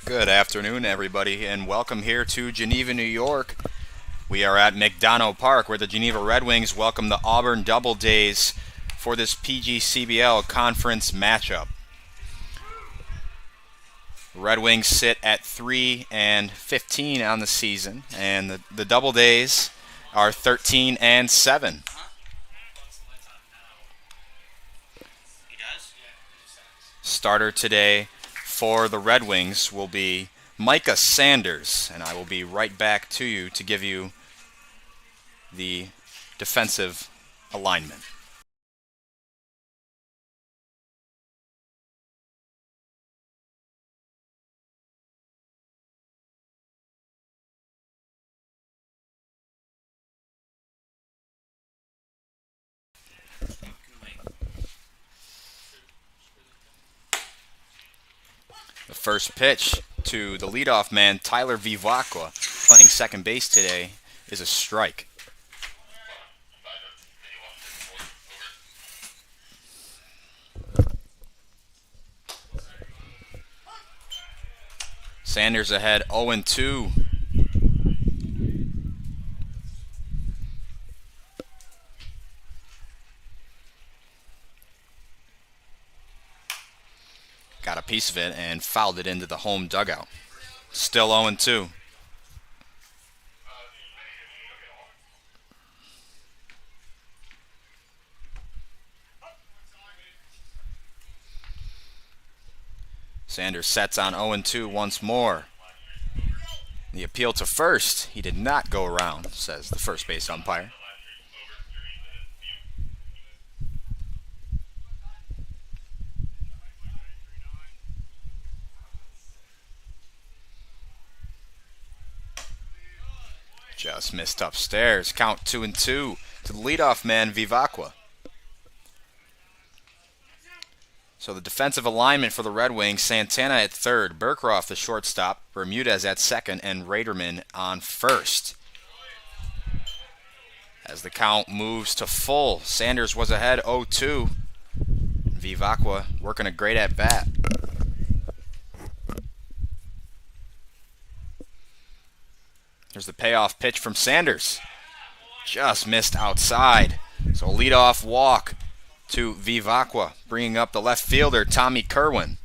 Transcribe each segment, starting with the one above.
Good afternoon, everybody, and welcome here to Geneva, New York. We are at McDonough Park, where the Geneva Red Wings welcome the Auburn Doubledays for this PGCBL conference matchup. Red Wings sit at 3-15 on the season, and the Doubledays are 13-7. Starter today for the Red Wings will be Micah Sanders, and I will be right back to you to give you the defensive alignment. The first pitch to the leadoff man, Tyler Vivacqua, playing second base today, is a strike. Sanders ahead 0-2. Got a piece of it and fouled it into the home dugout. Still 0-2. Sanders sets on 0-2 once more. The appeal to first. He did not go around, says the first base umpire. Just missed upstairs. Count 2-2 to the leadoff man, Vivacqua. So the defensive alignment for the Red Wings, Santana at third, Burkroff the shortstop, Bermudez at second, and Raderman on first. As the count moves to full, Sanders was ahead 0-2. Vivacqua working a great at-bat. Here's the payoff pitch from Sanders. Just missed outside. So leadoff walk to Vivacqua, bringing up the left fielder, Tommy Kerwin.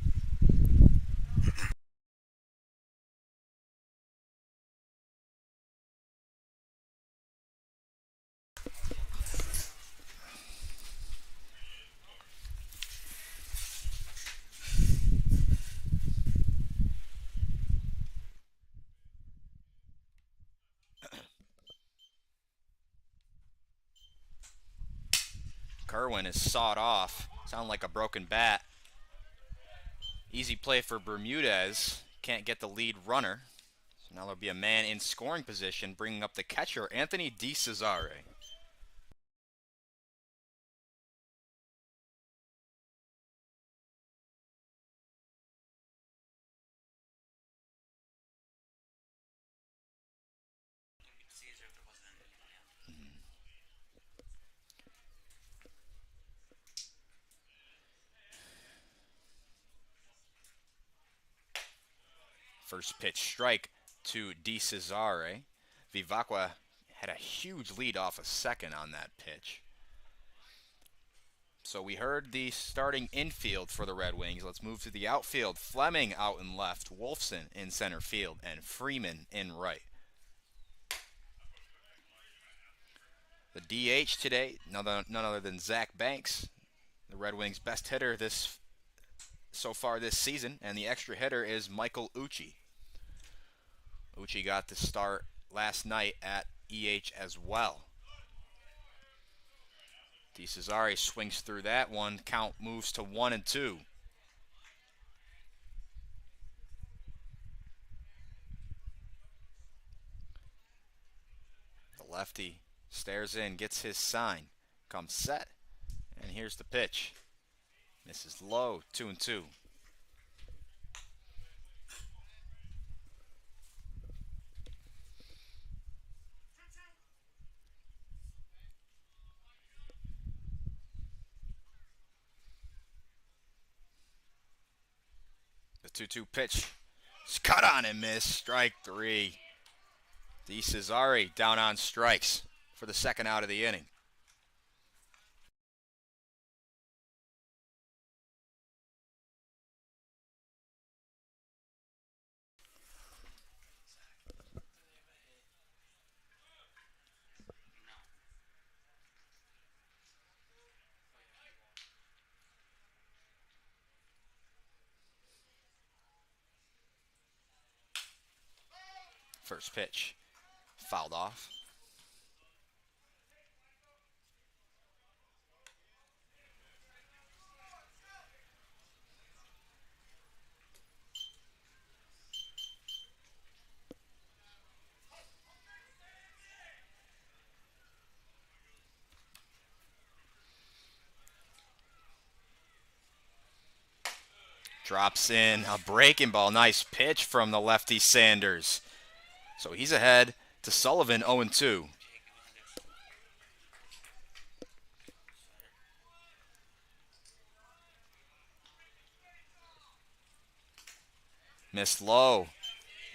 Kerwin is sawed off. Sound like a broken bat. Easy play for Bermudez. Can't get the lead runner. So now there'll be a man in scoring position, bringing up the catcher, Anthony DeCesare. First pitch strike to DeCesare. Vivacqua had a huge lead off a second on that pitch. So we heard the starting infield for the Red Wings. Let's move to the outfield. Fleming out in left, Wolfson in center field, and Freeman in right. The DH today, none other than Zach Banks, the Red Wings' best hitter so far this season, and the extra hitter is Michael Ucci. Ucci got the start last night at EH as well. DeCesare swings through that one. Count moves to 1-2. The lefty stares in, gets his sign, comes set, and here's the pitch. Misses low, 2-2. The 2-2 pitch Cut on and miss. Strike 3. DeCesare down on strikes for the second out of the inning. First pitch, fouled off. Drops in a breaking ball. Nice pitch from the lefty Sanders. So he's ahead to Sullivan, 0-2. Missed low.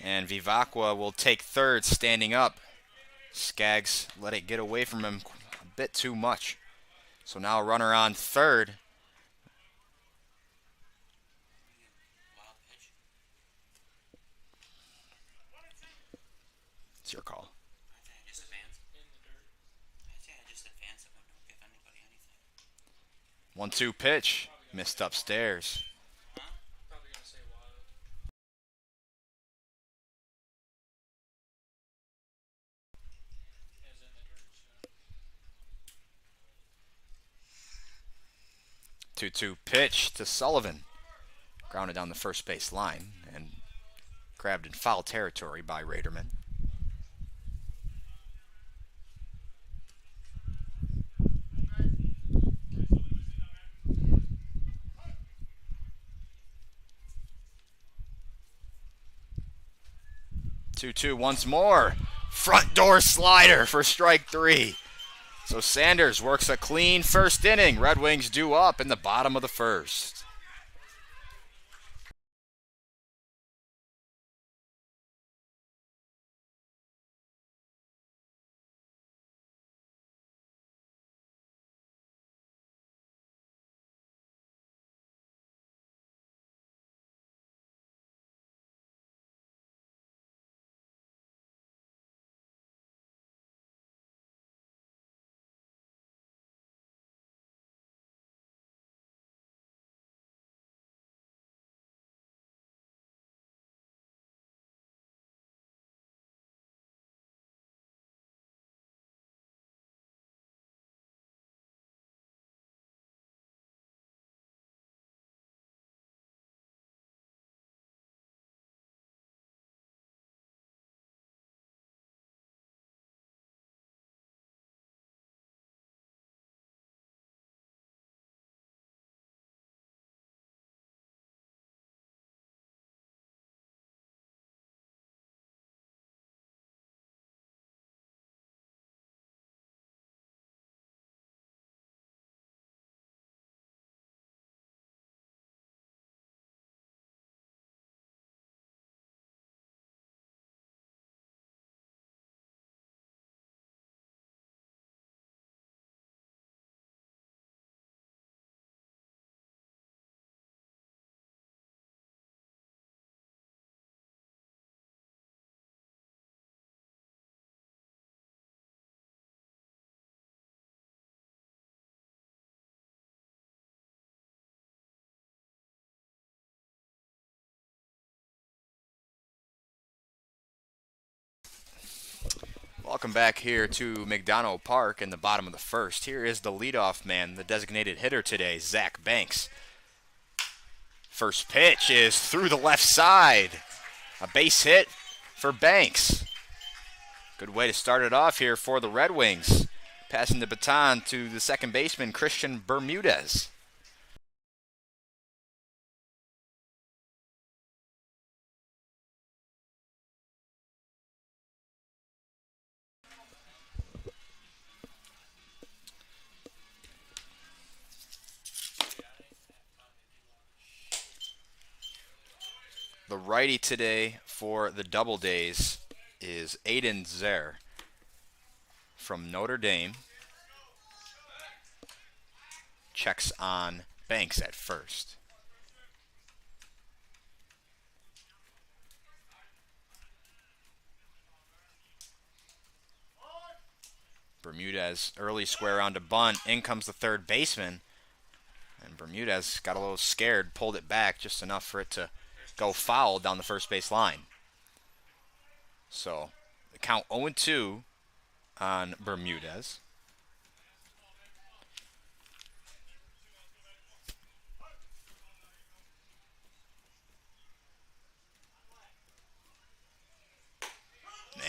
And Vivacqua will take third, standing up. Skaggs let it get away from him a bit too much. So now a runner on third. It's your call. 1-2 pitch. Missed upstairs. 2-2 pitch to Sullivan. Grounded down the first base line and grabbed in foul territory by Raderman. Two once more. Front door slider for strike 3. So Sanders works a clean first inning. Red Wings due up in the bottom of the first. Welcome back here to McDonough Park in the bottom of the first. Here is the leadoff man, the designated hitter today, Zach Banks. First pitch is through the left side. A base hit for Banks. Good way to start it off here for the Red Wings. Passing the baton to the second baseman, Christian Bermudez. The righty today for the Doubledays is Aiden Zer from Notre Dame. Checks on Banks at first. Bermudez early square on to bunt. In comes the third baseman. And Bermudez got a little scared, pulled it back just enough for it to go foul down the first base line. So the count 0-2 on Bermudez.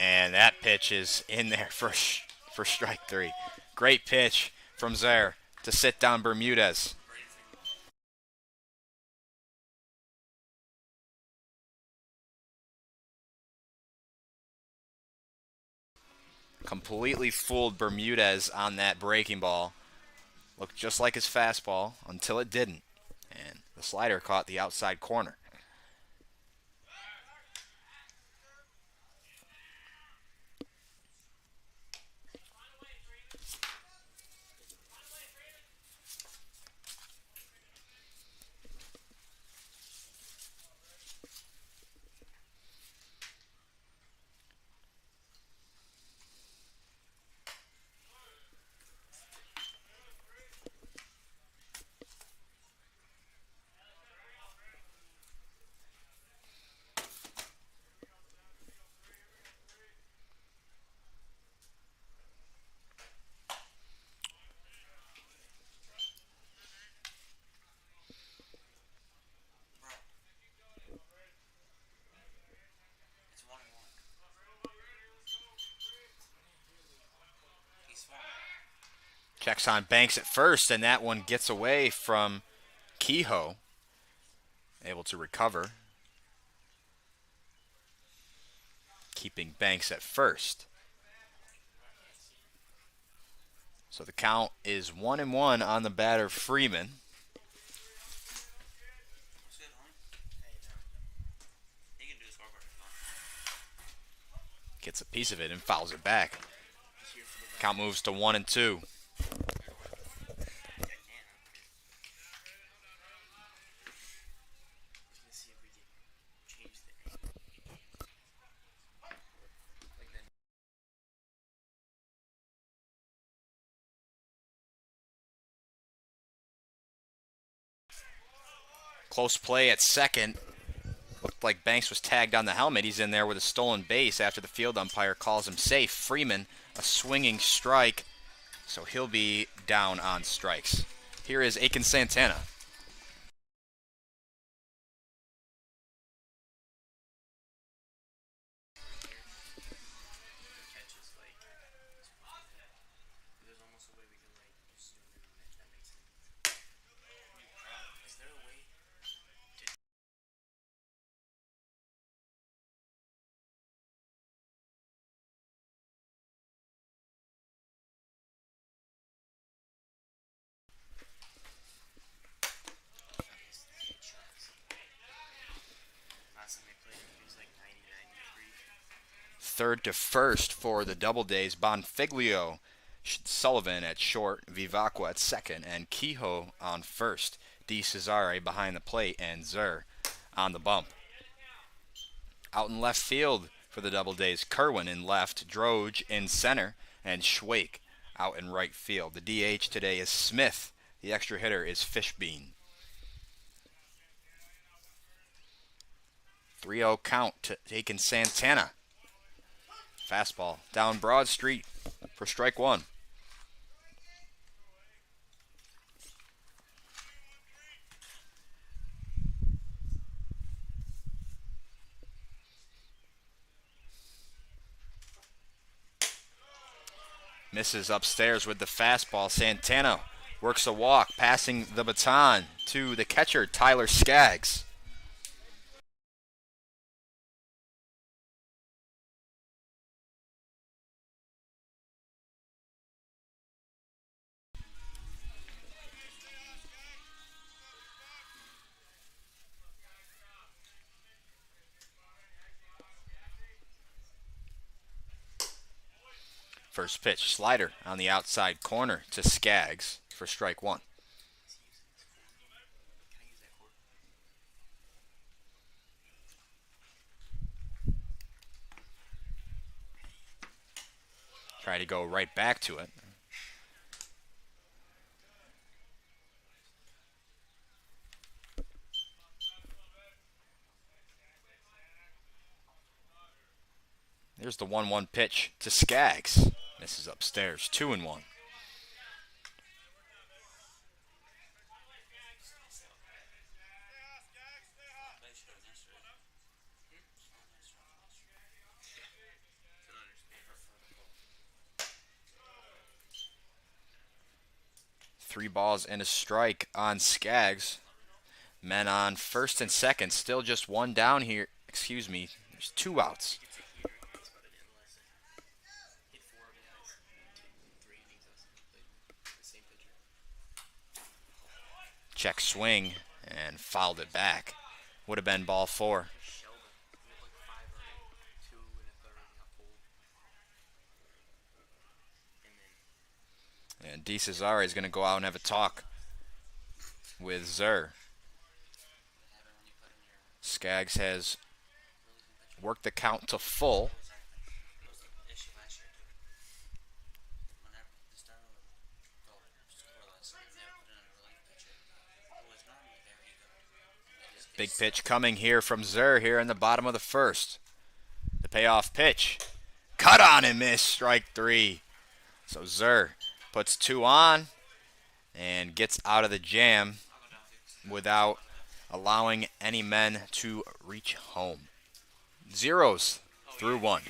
And that pitch is in there for strike three. Great pitch from Zer to sit down Bermudez. Completely fooled Bermudez on that breaking ball. Looked just like his fastball until it didn't. And the slider caught the outside corner. Checks on Banks at first, and that one gets away from Kehoe. Able to recover. Keeping Banks at first. So the count is 1-1 on the batter, Freeman. Gets a piece of it and fouls it back. Count moves to 1-2. Close play at second. Looked like Banks was tagged on the helmet. He's in there with a stolen base after the field umpire calls him safe. Freeman, a swinging strike, so he'll be down on strikes. Here is Aiken Santana. Third to first for the Doubledays. Bonfiglio, Sullivan at short, Vivacqua at second, and Kehoe on first. De Cesare behind the plate, and Zer on the bump. Out in left field for the Doubledays, Kerwin in left, Droge in center, and Schwake out in right field. The DH today is Smith. The extra hitter is Fishbein. 3-0 count to Aiken Santana. Fastball down Broad Street for strike one. Misses upstairs with the fastball. Santana works a walk, passing the baton to the catcher, Tyler Skaggs. First pitch, slider on the outside corner to Skaggs for strike one. Try to go right back to it. There's the 1-1 pitch to Skaggs. This is upstairs, 2-1. Three balls and a strike on Skaggs. Men on first and second, still just one down here. Excuse me, there's 2 outs. Check swing and fouled it back. Would have been ball 4. And DeCesare is going to go out and have a talk with Zur. Skaggs has worked the count to full. Big pitch coming here from Zur here in the bottom of the first. The payoff pitch. Cut on and miss, strike 3. So Zur puts 2 on and gets out of the jam without allowing any men to reach home. Zeros through 1.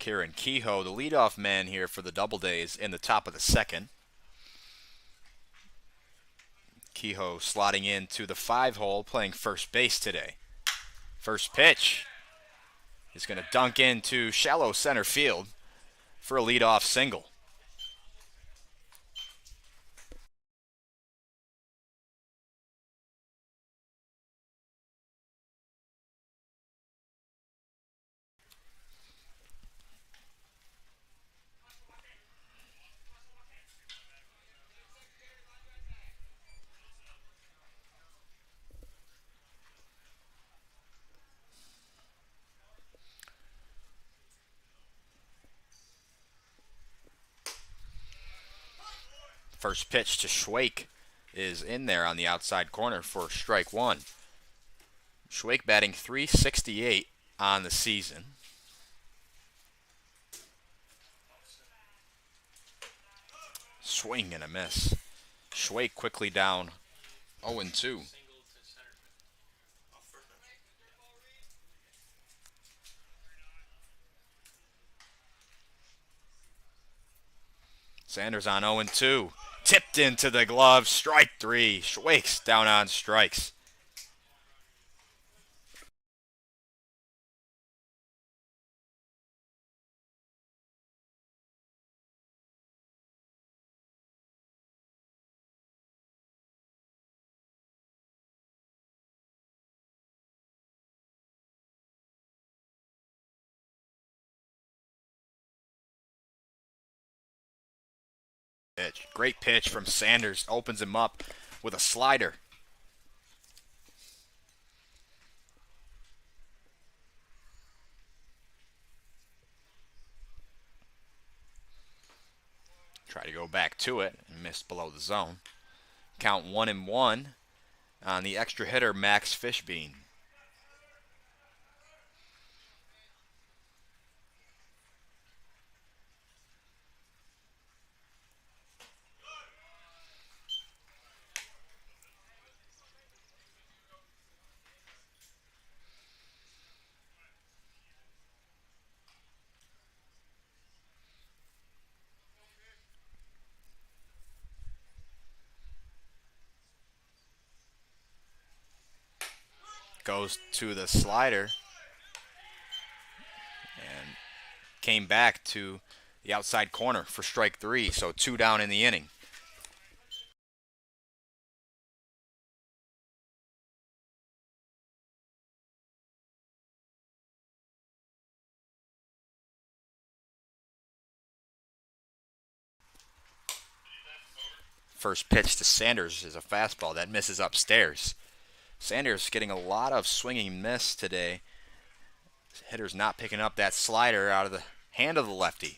Kieran Kehoe, the leadoff man here for the Doubledays in the top of the second. Kehoe slotting into the 5-hole, playing first base today. First pitch is going to dunk into shallow center field for a leadoff single. First pitch to Schwake is in there on the outside corner for strike 1. Schwake batting .368 on the season. Swing and a miss. Schwake quickly down 0-2. Sanders on 0-2. Tipped into the glove. Strike 3. Schwake's down on strikes. Pitch. Great pitch from Sanders. Opens him up with a slider. Try to go back to it and missed below the zone. Count 1-1 on the extra hitter, Max Fishbein. Goes to the slider and came back to the outside corner for strike 3, so 2 down in the inning. First pitch to Sanders is a fastball that misses upstairs. Sanders getting a lot of swinging miss today. Hitter's not picking up that slider out of the hand of the lefty.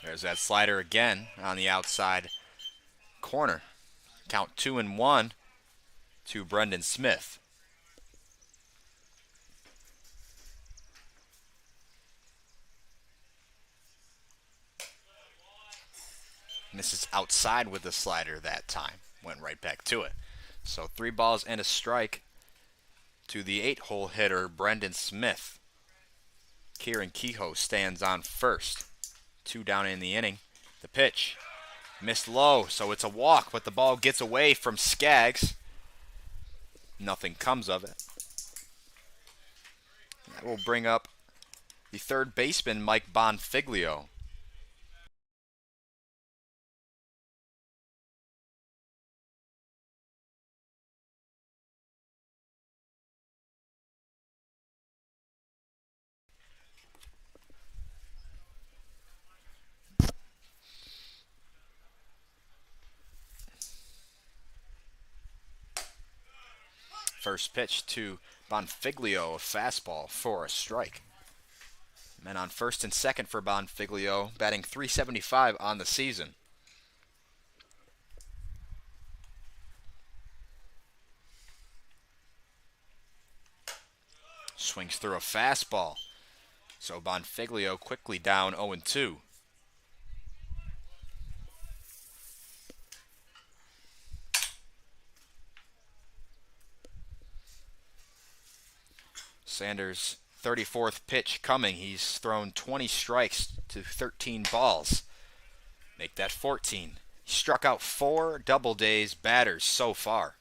There's that slider again on the outside corner. Count 2-1 to Brendan Smith. Misses outside with the slider that time. Went right back to it. So 3 balls and a strike to the 8-hole hitter, Brendan Smith. Kieran Kehoe stands on first. 2 down in the inning. The pitch missed low, so it's a walk, but the ball gets away from Skaggs. Nothing comes of it. That will bring up the third baseman, Mike Bonfiglio. First pitch to Bonfiglio, a fastball for a strike. Men on first and second for Bonfiglio, batting .375 on the season. Swings through a fastball. So Bonfiglio quickly down 0-2. Sanders' 34th pitch coming. He's thrown 20 strikes to 13 balls. Make that 14. He struck out 4 Doubledays batters so far.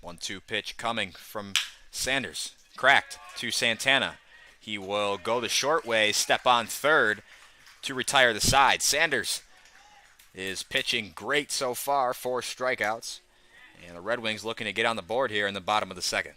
One-two pitch coming from Sanders. Cracked to Santana. He will go the short way, step on third to retire the side. Sanders is pitching great so far, 4 strikeouts. And the Red Wings looking to get on the board here in the bottom of the second.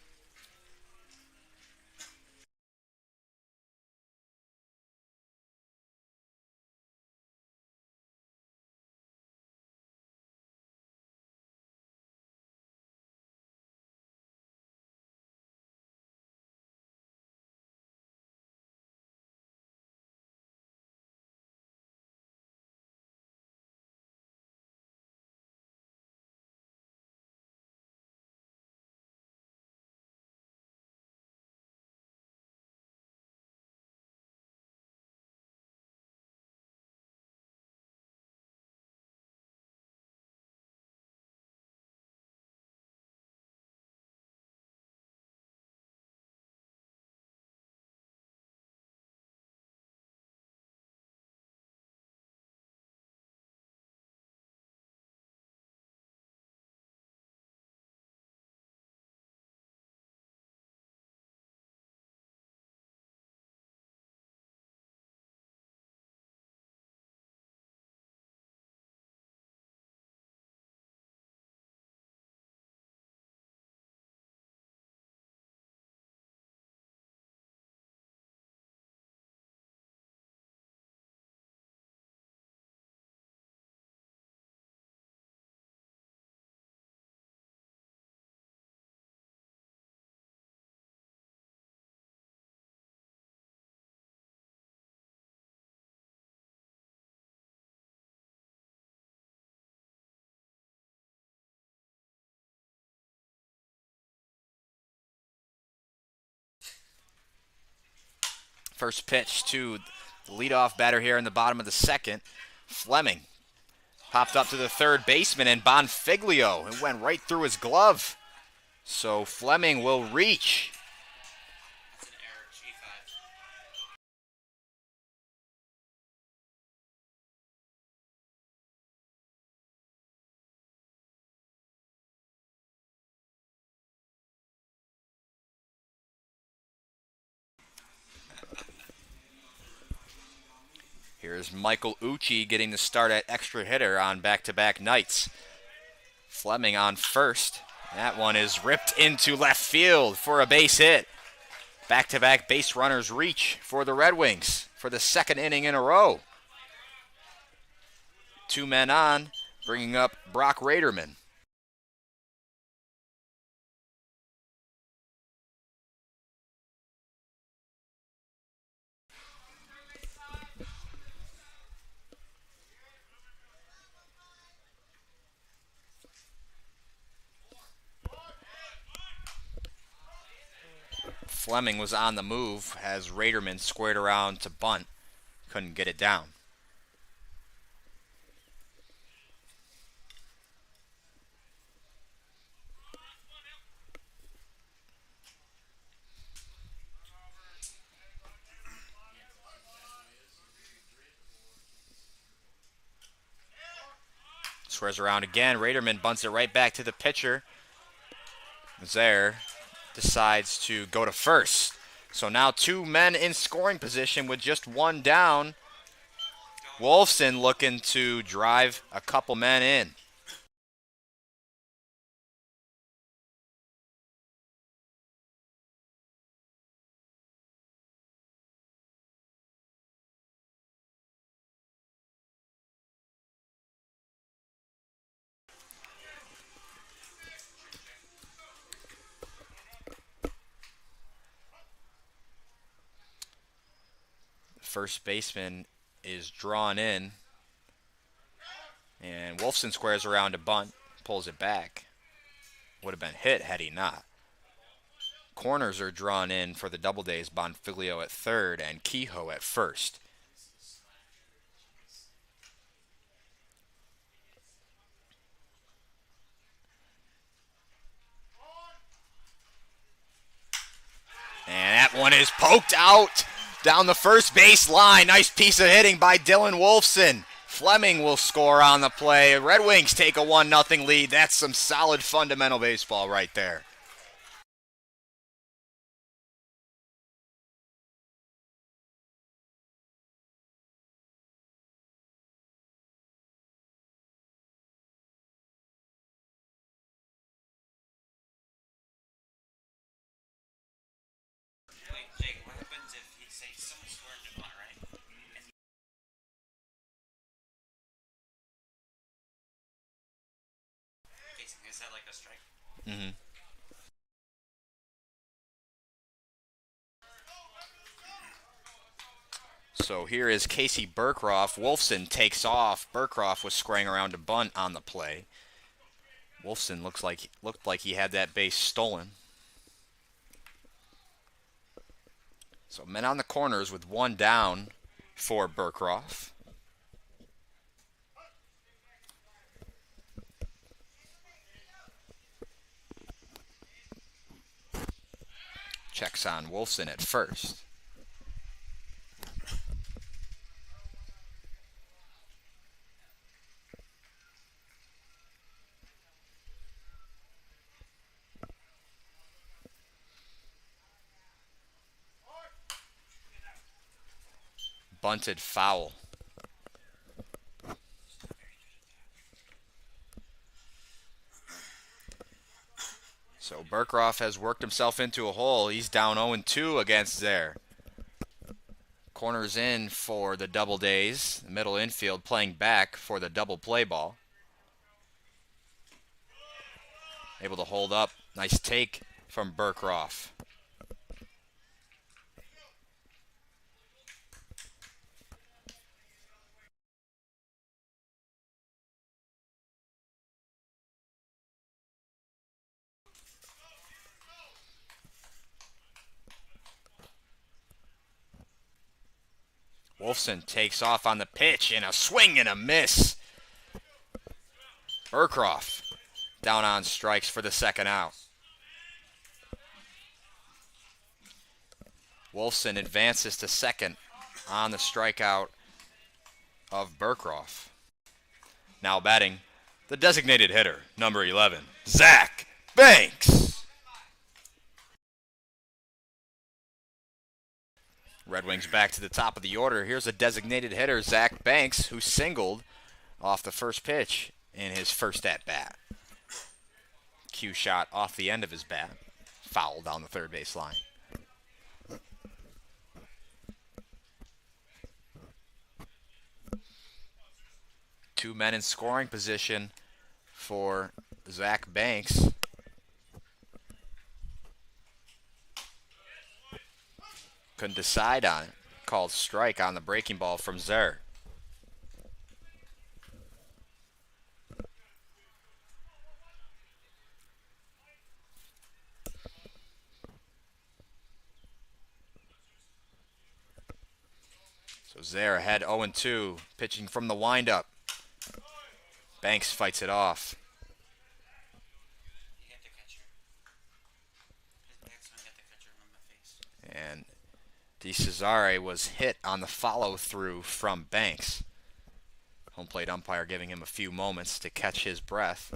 First pitch to the leadoff batter here in the bottom of the second. Fleming popped up to the third baseman, and Bonfiglio, it went right through his glove. So Fleming will reach. Here's Michael Ucci getting the start at extra hitter on back-to-back nights. Fleming on first. That one is ripped into left field for a base hit. Back-to-back base runners reach for the Red Wings for the second inning in a row. 2 men on, bringing up Brock Raderman. Fleming was on the move as Raderman squared around to bunt. Couldn't get it down. Squares around again. Raderman bunts it right back to the pitcher. Zaire decides to go to first. So now 2 men in scoring position with just 1 down. Wolfson looking to drive a couple men in. First baseman is drawn in, and Wolfson squares around to bunt, pulls it back. Would have been hit had he not. Corners are drawn in for the Doubledays, Bonfiglio at third and Kehoe at first. And that one is poked out down the first base line. Nice piece of hitting by Dylan Wolfson. Fleming will score on the play. Red Wings take a 1-0 lead. That's some solid fundamental baseball right there. chasing. Is that like a strike? Mm-hmm. So here is Casey Burkroff. Wolfson takes off. Burkroff was squaring around a bunt on the play. Wolfson looked like he had that base stolen. So men on the corners with one down for Burkroff. Checks on Wolfson at first. Bunted foul. So Burkroff has worked himself into a hole. He's down 0-2 against Zare. Corners in for the Doubledays. Middle infield playing back for the double play ball. Able to hold up. Nice take from Burkroff. Wolfson takes off on the pitch and a swing and a miss. Burkroff down on strikes for the second out. Wolfson advances to second on the strikeout of Burkroff. Now batting, the designated hitter, number 11, Zach Banks. Red Wings back to the top of the order. Here's a designated hitter, Zach Banks, who singled off the first pitch in his first at-bat. Cue shot off the end of his bat. Foul down the third base line. Two men in scoring position for Zach Banks. Couldn't decide on it. Called strike on the breaking ball from Zer. So Zer ahead 0-2, pitching from the windup. Banks fights it off. You hit the catcher. His backswing got the catcher on the face. And DeCesare was hit on the follow-through from Banks. Home plate umpire giving him a few moments to catch his breath.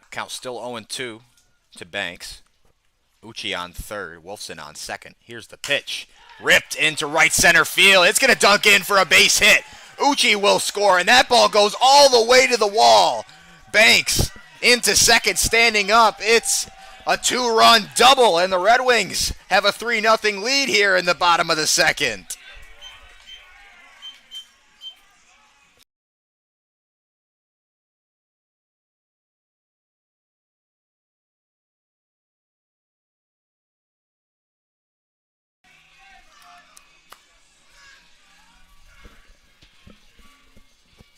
Count still 0-2 to Banks. Uchi on third, Wolfson on second. Here's the pitch. Ripped into right center field. It's going to dunk in for a base hit. Uchi will score, and that ball goes all the way to the wall. Banks into second, standing up. It's a two-run double, and the Red Wings have a 3-0 lead here in the bottom of the second.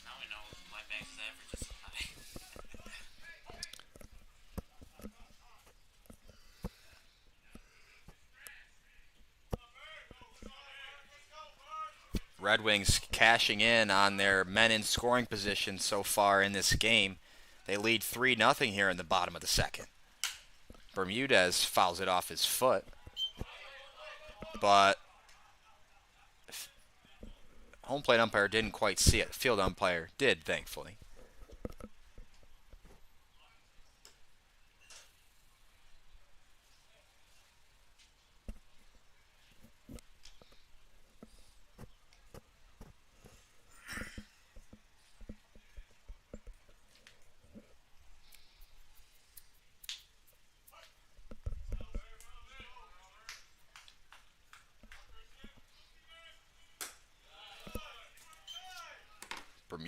Now we know why Banks' average is so high. Red Wings cashing in on their men in scoring position so far in this game. They lead 3-0 here in the bottom of the second. Bermudez fouls it off his foot. But home plate umpire didn't quite see it. Field umpire did, thankfully.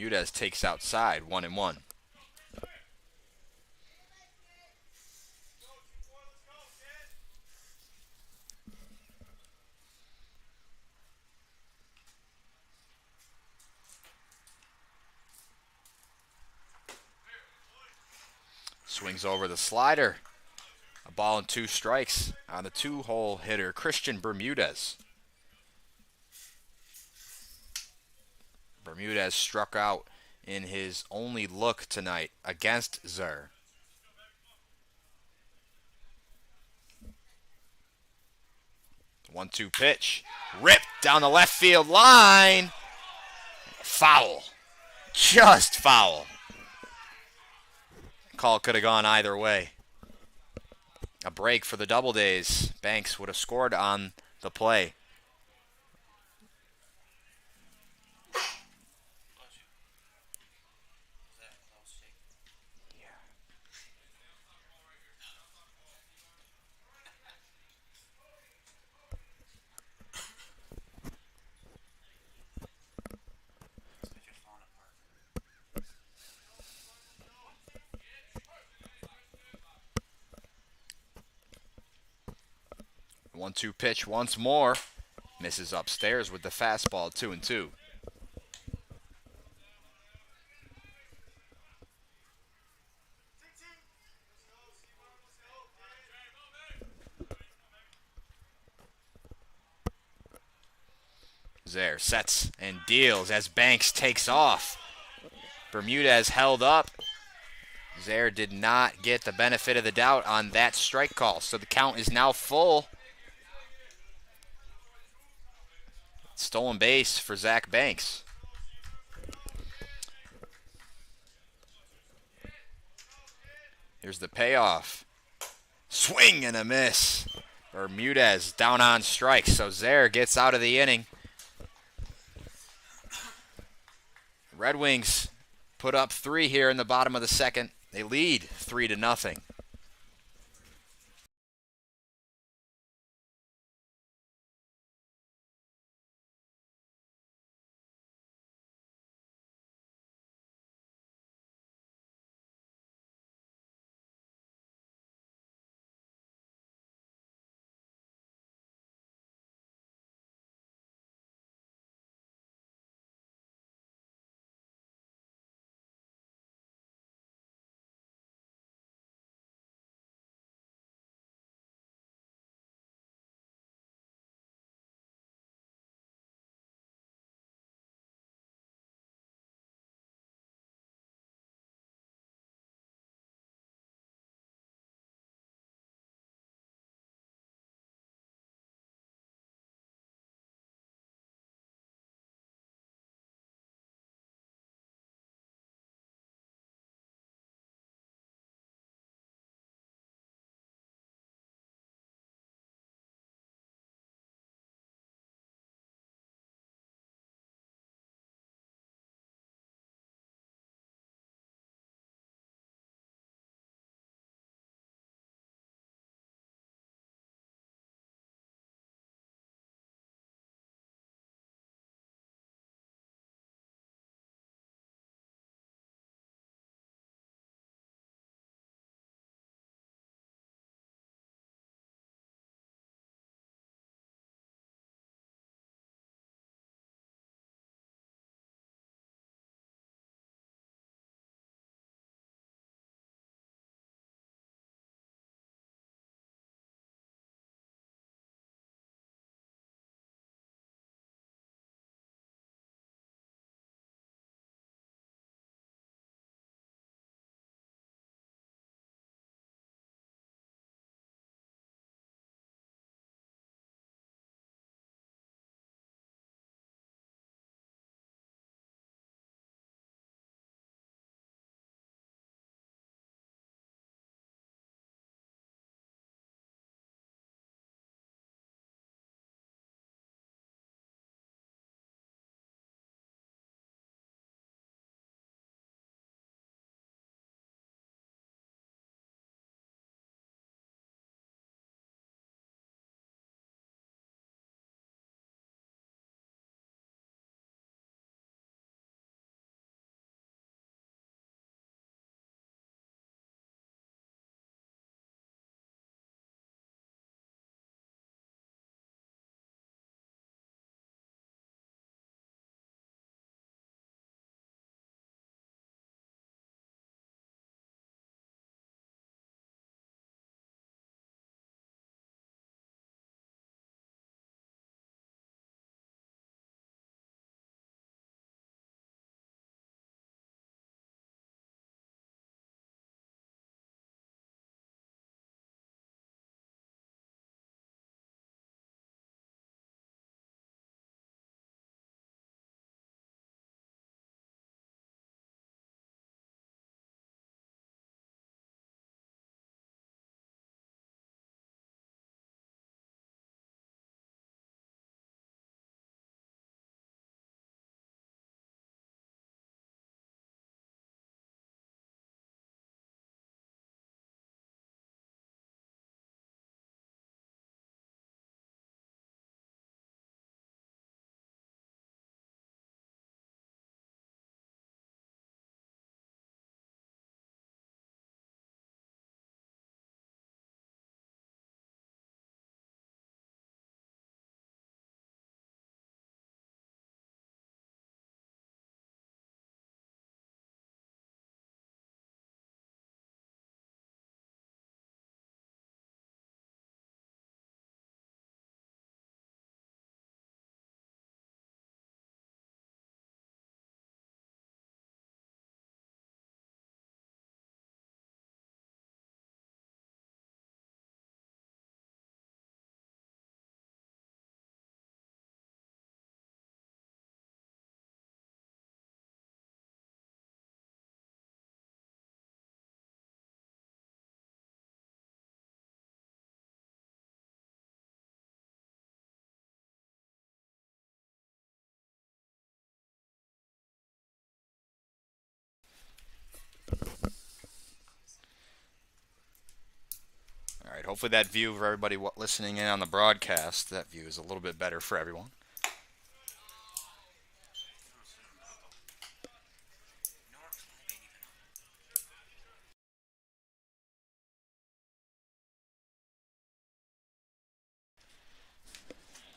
Bermudez takes outside, 1-1. Swings over the slider. A ball and 2 strikes on the 2-hole hitter, Christian Bermudez. Bermudez struck out in his only look tonight against Zer. The 1-2 pitch. Ripped down the left field line. Foul. Just foul. Call could have gone either way. A break for the Doubledays. Banks would have scored on the play. The 1-2 pitch once more. Misses upstairs with the fastball, 2-2. Zer sets and deals as Banks takes off. Bermudez held up. Zer did not get the benefit of the doubt on that strike call, so the count is now full. Stolen base for Zach Banks. Here's the payoff. Swing and a miss. Bermudez down on strikes, so Zer gets out of the inning. Red Wings put up 3 here in the bottom of the second. They lead 3-0. Hopefully that view for everybody listening in on the broadcast, that view is a little bit better for everyone.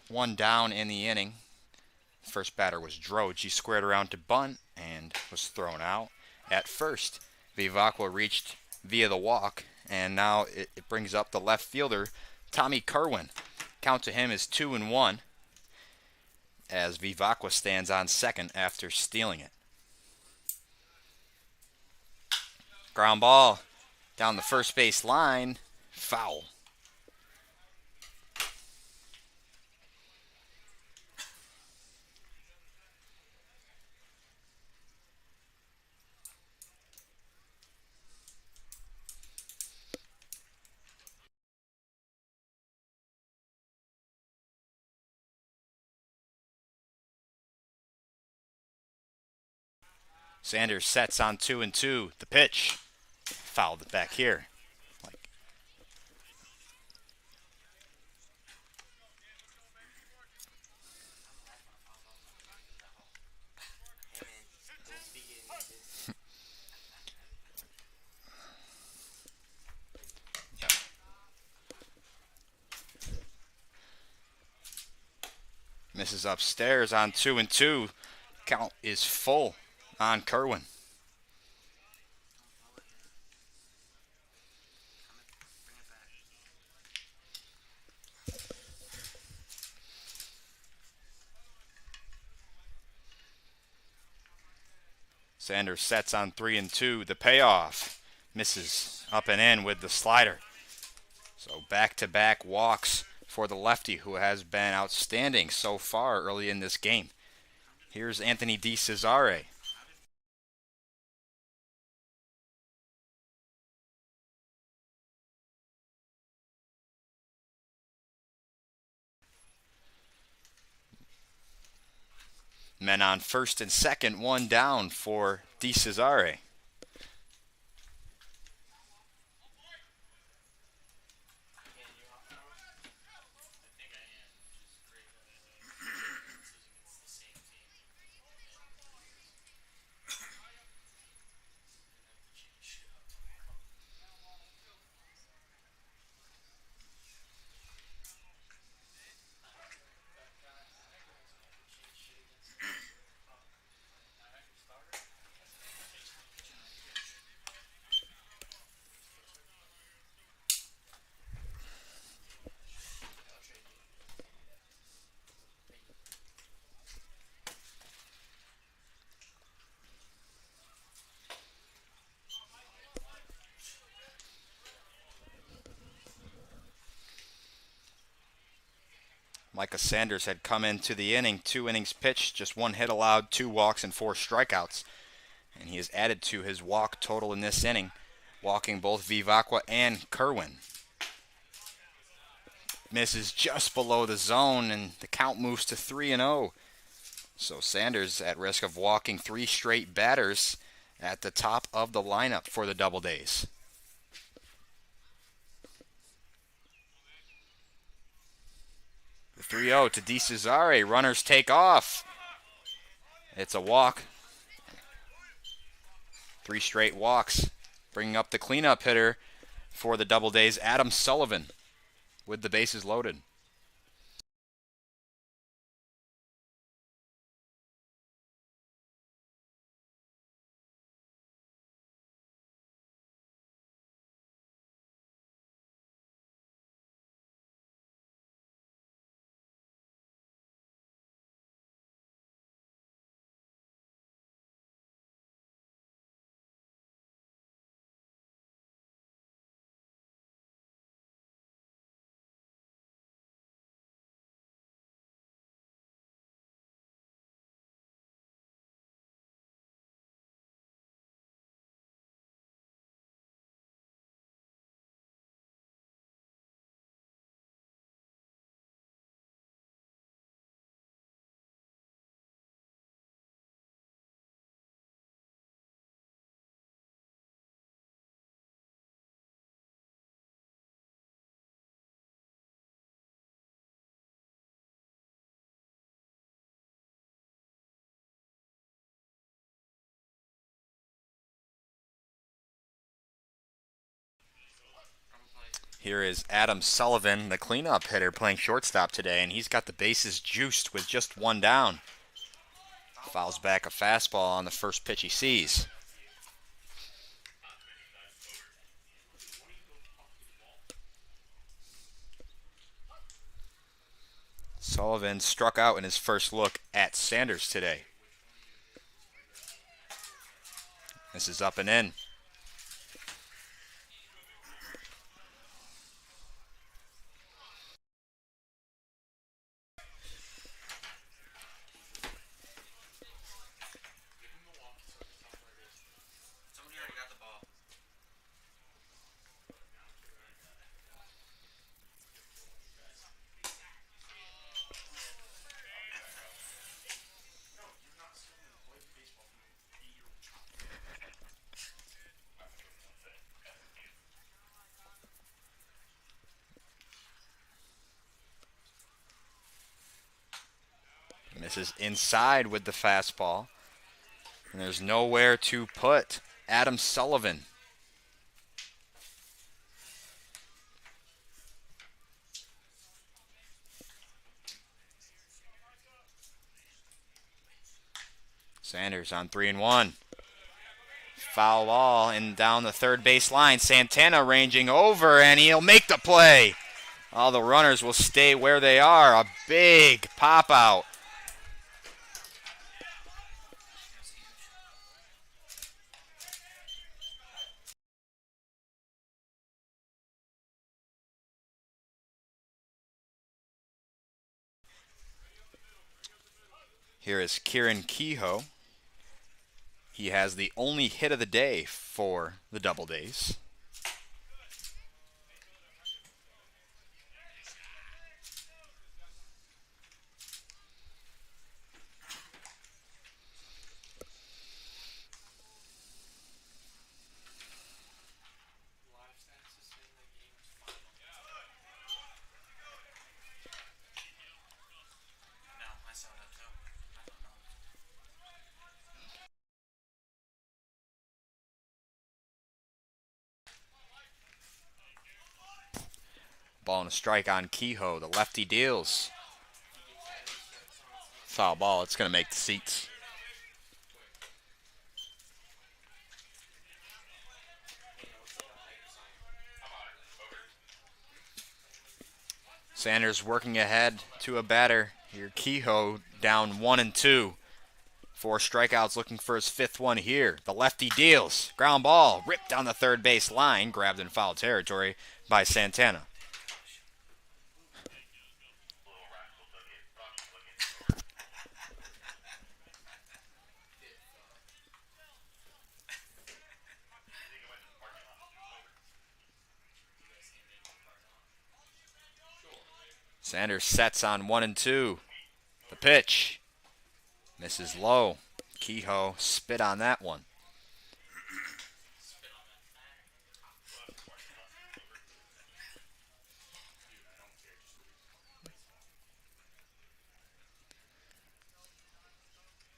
One down in the inning. First batter was Droge. He squared around to bunt and was thrown out at first. Vivacqua reached via the walk, and now it brings up the left fielder, Tommy Kerwin. Count to him is 2-1 as Vivacqua stands on second after stealing it. Ground ball down the first base line. Foul. Sanders sets on 2-2. The pitch. Fouled it back here. Misses upstairs on 2-2. Count is full on Kerwin. Sanders sets on 3-2. The payoff. Misses up and in with the slider. So back-to-back walks for the lefty, who has been outstanding so far early in this game. Here's Anthony DeCesare. Men on first and second, one down for DeCesare. Micah Sanders had come into the inning, 2 innings pitched, just 1 hit allowed, 2 walks, and 4 strikeouts. And he has added to his walk total in this inning, walking both Vivacqua and Kerwin. Misses just below the zone, and the count moves to 3-0. So Sanders at risk of walking 3 straight batters at the top of the lineup for the Doubledays. The 3-0 to DeCesare. Runners take off. It's a walk. 3 straight walks. Bringing up the cleanup hitter for the Doubledays, Adam Sullivan, with the bases loaded. Here is Adam Sullivan, the cleanup hitter, playing shortstop today, and he's got the bases juiced with just one down. Fouls back a fastball on the first pitch he sees. Sullivan struck out in his first look at Sanders today. This is up and in. Somebody already got the ball. Misses inside with the fastball. And there's nowhere to put Adam Sullivan. Sanders on 3-1. Foul ball and down the third base line. Santana ranging over, and he'll make the play. All the runners will stay where they are. A big pop out. Here is Kieran Kehoe. He has the only hit of the day for the Doubledays. No, I saw that too. I don't know. Ball and a strike on Kehoe. The lefty deals. Foul ball. It's going to make the seats. Sanders working ahead to a batter. Here Kehoe down 1-2. 4 strikeouts, looking for his 5th one here. The lefty deals. Ground ball ripped down the third base line. Grabbed in foul territory by Santana. Sanders sets on 1-2. The pitch. Misses low. Kehoe spit on that one.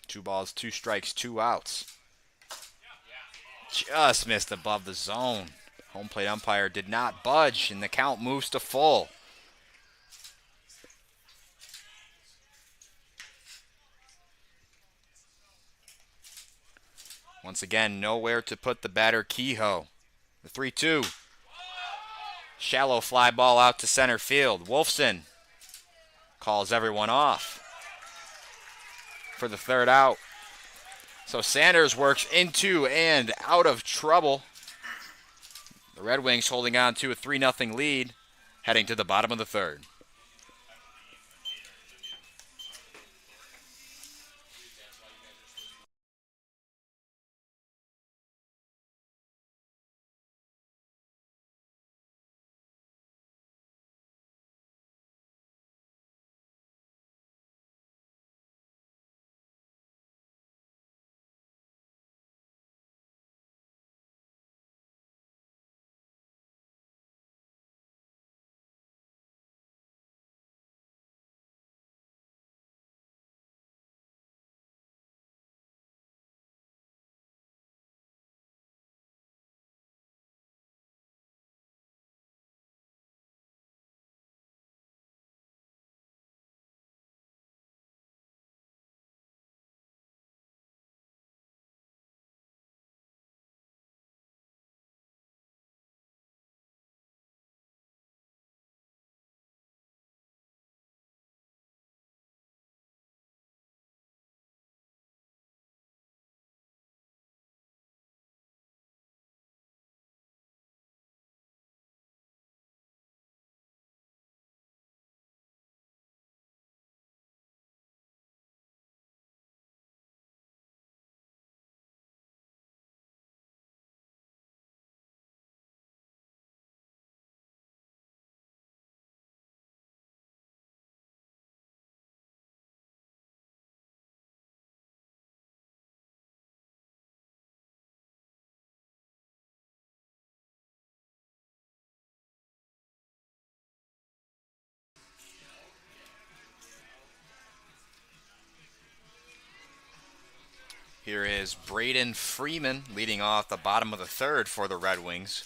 Two balls, 2 strikes, 2 outs. Just missed above the zone. Home plate umpire did not budge, and the count moves to full. Once again, nowhere to put the batter Kehoe. The 3-2. Shallow fly ball out to center field. Wolfson calls everyone off for the 3rd out. So Sanders works into and out of trouble. The Red Wings holding on to a 3-0 lead, heading to the bottom of the 3rd. Here is Braden Freeman leading off the bottom of the third for the Red Wings,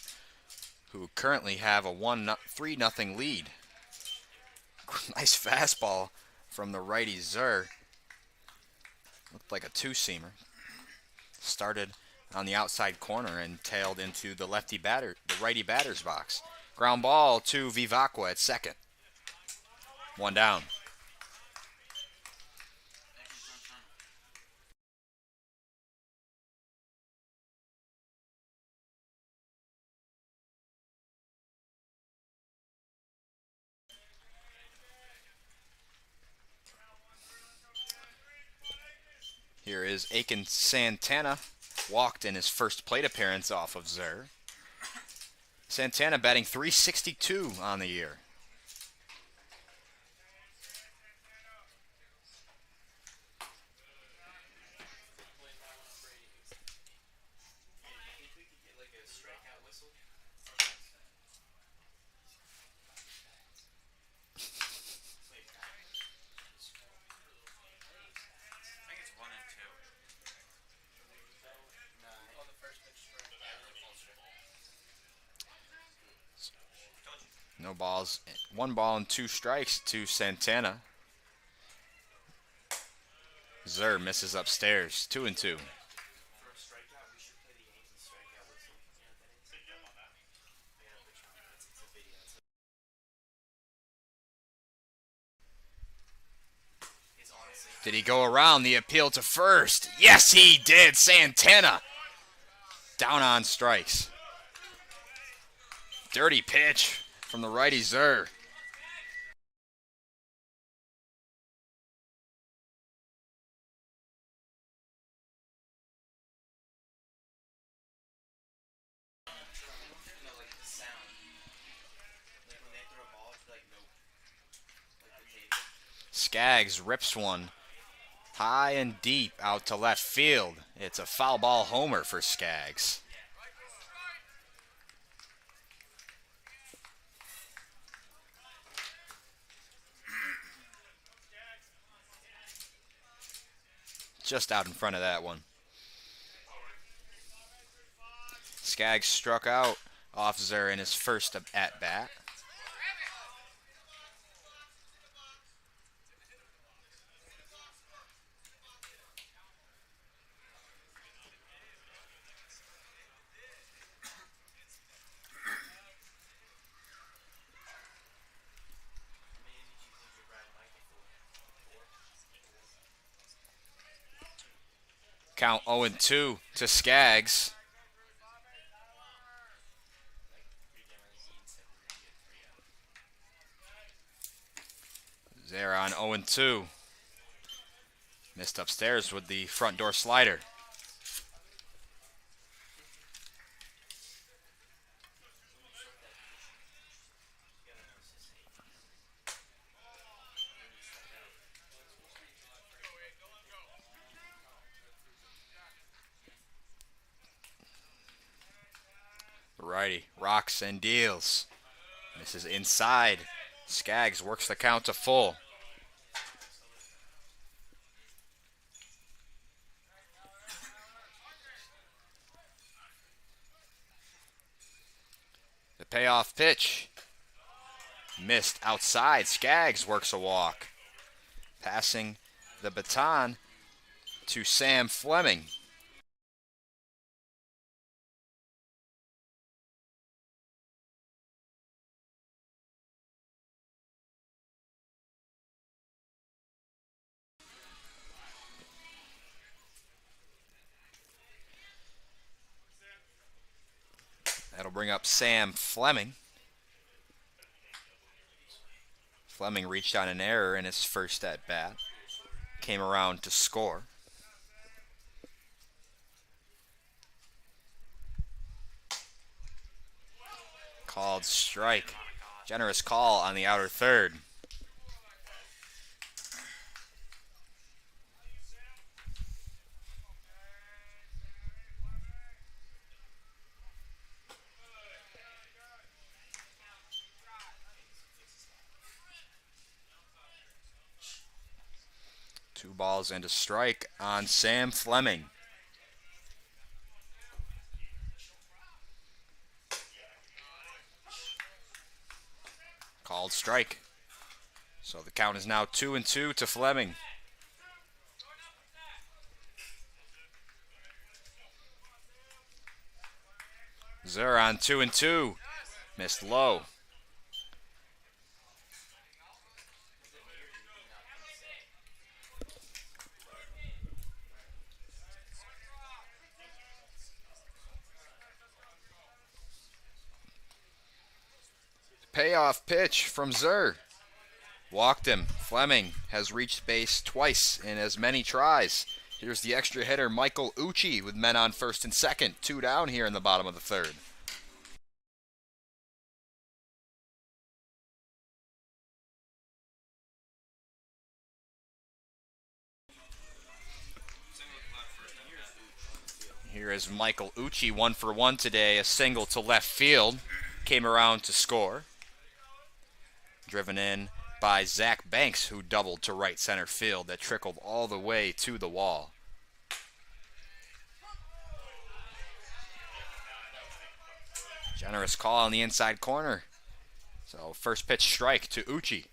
who currently have a 3-0 lead. Nice fastball from the righty Zur. Looked like a two-seamer. Started on the outside corner and tailed into the righty batter's box. Ground ball to Vivacqua at second. One down. Here is Aiken Santana. Walked in his first plate appearance off of Zur. Santana batting .362 on the year. No balls. 1 ball and 2 strikes to Santana. Zur misses upstairs. 2-2. Did he go around the appeal to first? Yes, he did. Santana down on strikes. Dirty pitch from the righty Zur. Skaggs rips one high and deep out to left field. It's a foul ball homer for Skaggs. Just out in front of that one. Skaggs struck out off Zur in his first at-bat. Count 0-2 to Skaggs. There on 0-2. Missed upstairs with the front door slider. Righty rocks and deals. This is inside. Skaggs works the count to full. The payoff pitch. Missed outside. Skaggs works a walk. Passing the baton to Sam Fleming. That'll bring up Sam Fleming. Fleming reached on an error in his first at-bat. Came around to score. Called strike. Generous call on the outer third. Two balls and a strike on Sam Fleming. Called strike. So the count is now 2-2 to Fleming. Zer on 2-2. Missed low. Payoff pitch from Zer. Walked him. Fleming has reached base twice in as many tries. Here's the extra hitter, Michael Uchi, with men on first and second. 2 down here in the bottom of the third. Here is Michael Uchi, 1 for 1 today. A single to left field. Came around to score. Driven in by Zach Banks, who doubled to right center field. That trickled all the way to the wall. Generous call on the inside corner. So first pitch strike to Uchi.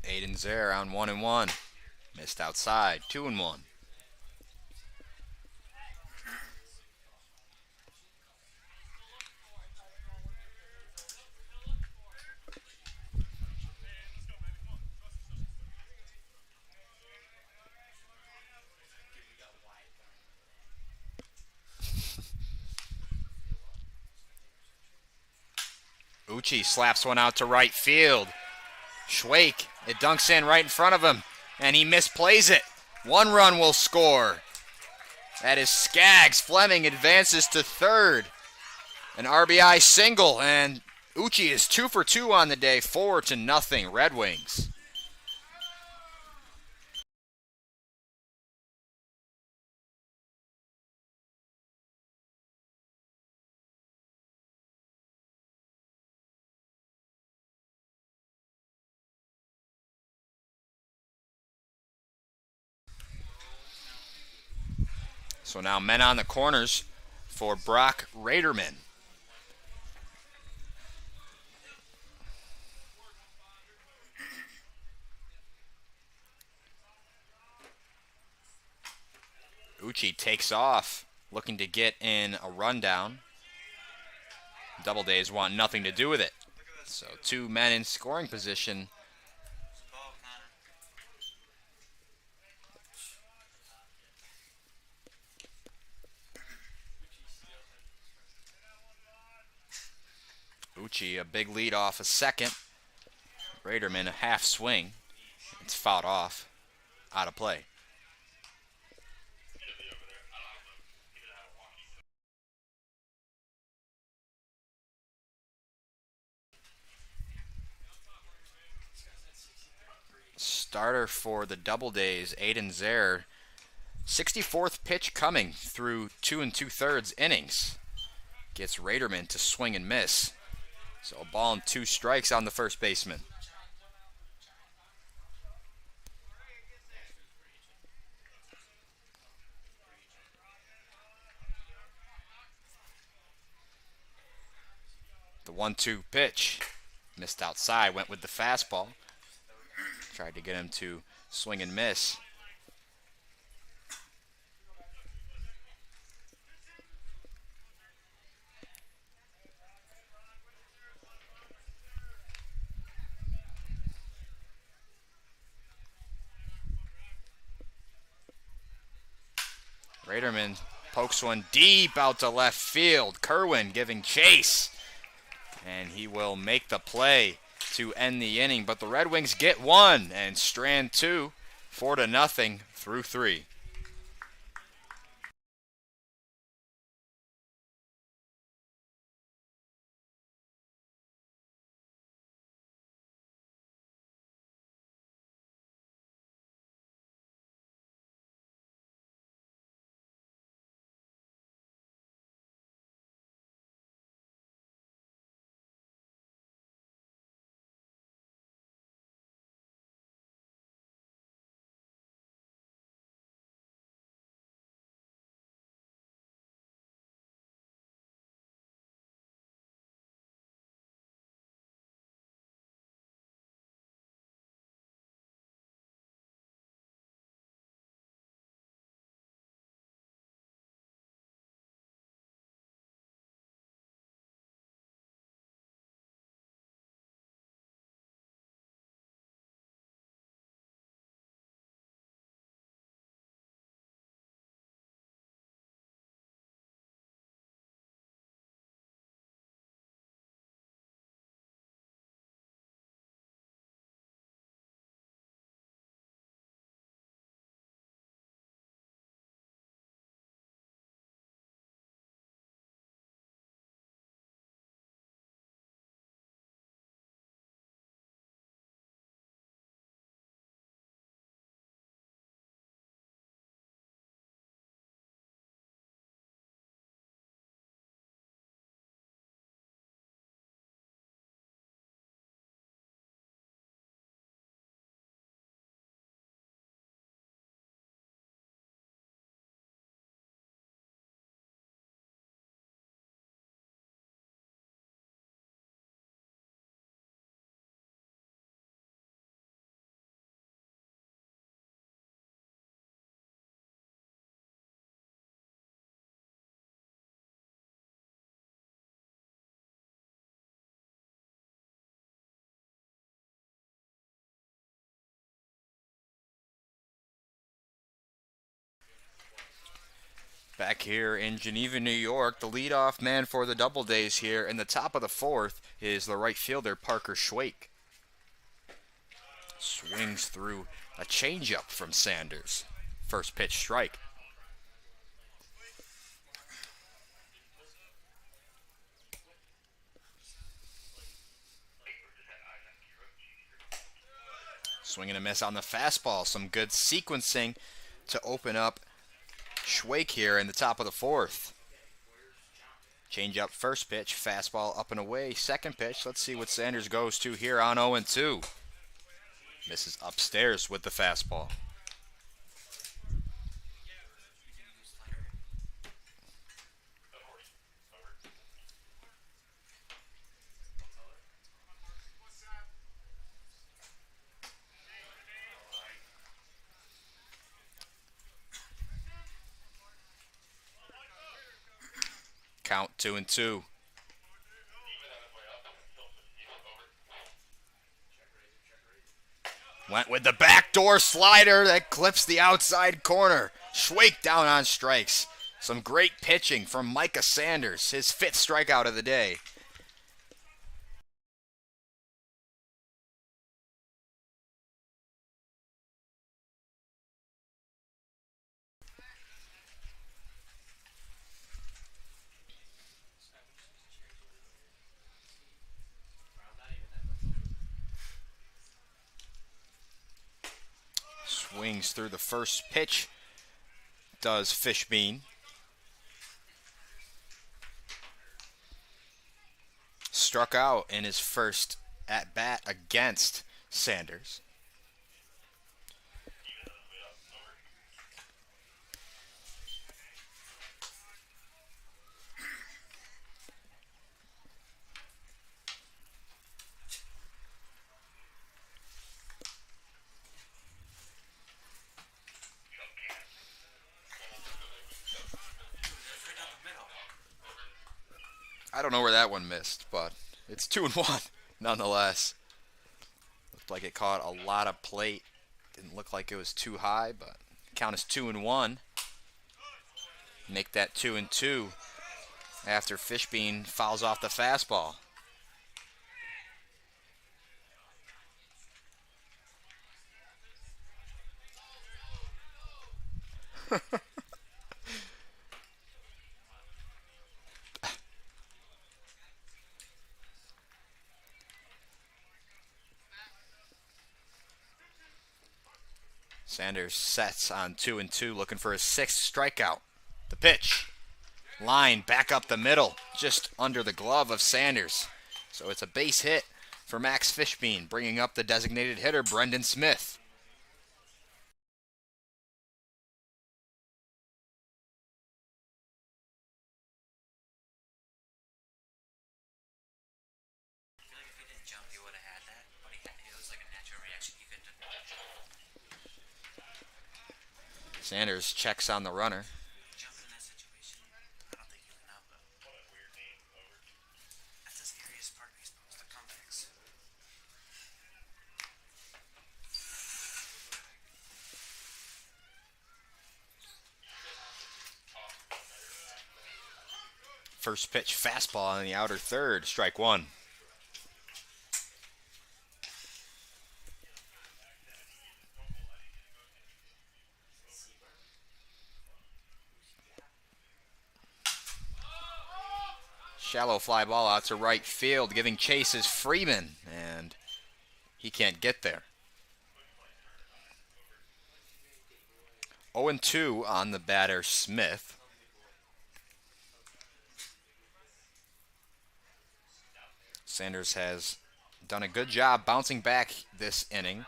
Aiden Zer on 1-1. Missed outside, 2-1. Uchi slaps one out to right field. Schwake, it dunks in right in front of him, and he misplays it. 1 run will score. That is Skaggs. Fleming advances to third. An RBI single, and Uchi is 2 for 2 on the day, 4-0 Red Wings. So now men on the corners for Brock Raderman. Uchi takes off, looking to get in a rundown. Doubledays want nothing to do with it. So 2 men in scoring position. Uchi a big lead off a second. Raderman a half swing. It's fouled off. Out of play. Starter for the Doubledays, Aiden Zer. 64th pitch coming through 2 2/3 innings. Gets Raderman to swing and miss. So a ball and 2 strikes on the first baseman. The 1-2 pitch. Missed outside, went with the fastball. Tried to get him to swing and miss. Raderman pokes one deep out to left field. Kerwin giving chase. And he will make the play to end the inning. But the Red Wings get 1 and strand 2, 4-0 through 3. Back here in Geneva, New York, the leadoff man for the Doubledays here in the top of the fourth is the right fielder, Parker Schwake. Swings through a changeup from Sanders. First pitch strike. Swing and a miss on the fastball. Some good sequencing to open up Schwake here in the top of the fourth. Change up first pitch, fastball up and away. Second pitch, let's see what Sanders goes to here on 0-2. Misses upstairs with the fastball. Count 2-2. Went with the backdoor slider that clips the outside corner. Schwake down on strikes. Some great pitching from Micah Sanders, his 5th strikeout of the day. Swings through the first pitch, does Fishbein. Struck out in his first at-bat against Sanders. I don't know where that one missed, but it's 2-1 nonetheless. Looked like it caught a lot of plate. Didn't look like it was too high, but count is 2-1. Make that 2-2 after Fishbein fouls off the fastball. Sanders sets on 2-2, looking for his 6th strikeout. The pitch. Line back up the middle, just under the glove of Sanders. So it's a base hit for Max Fishbein, bringing up the designated hitter, Brendan Smith. I feel like if he didn't jump, he would have had that. But it was like a natural reaction. He couldn't jump. Sanders checks on the runner. Jumping in that situation, I don't think he went out, but that's the scariest part of baseball, is the comebacks. First pitch fastball on the outer third, strike one. Shallow fly ball out to right field, giving chase is Freeman, and he can't get there. 0-2 on the batter, Smith. Sanders has done a good job bouncing back this inning.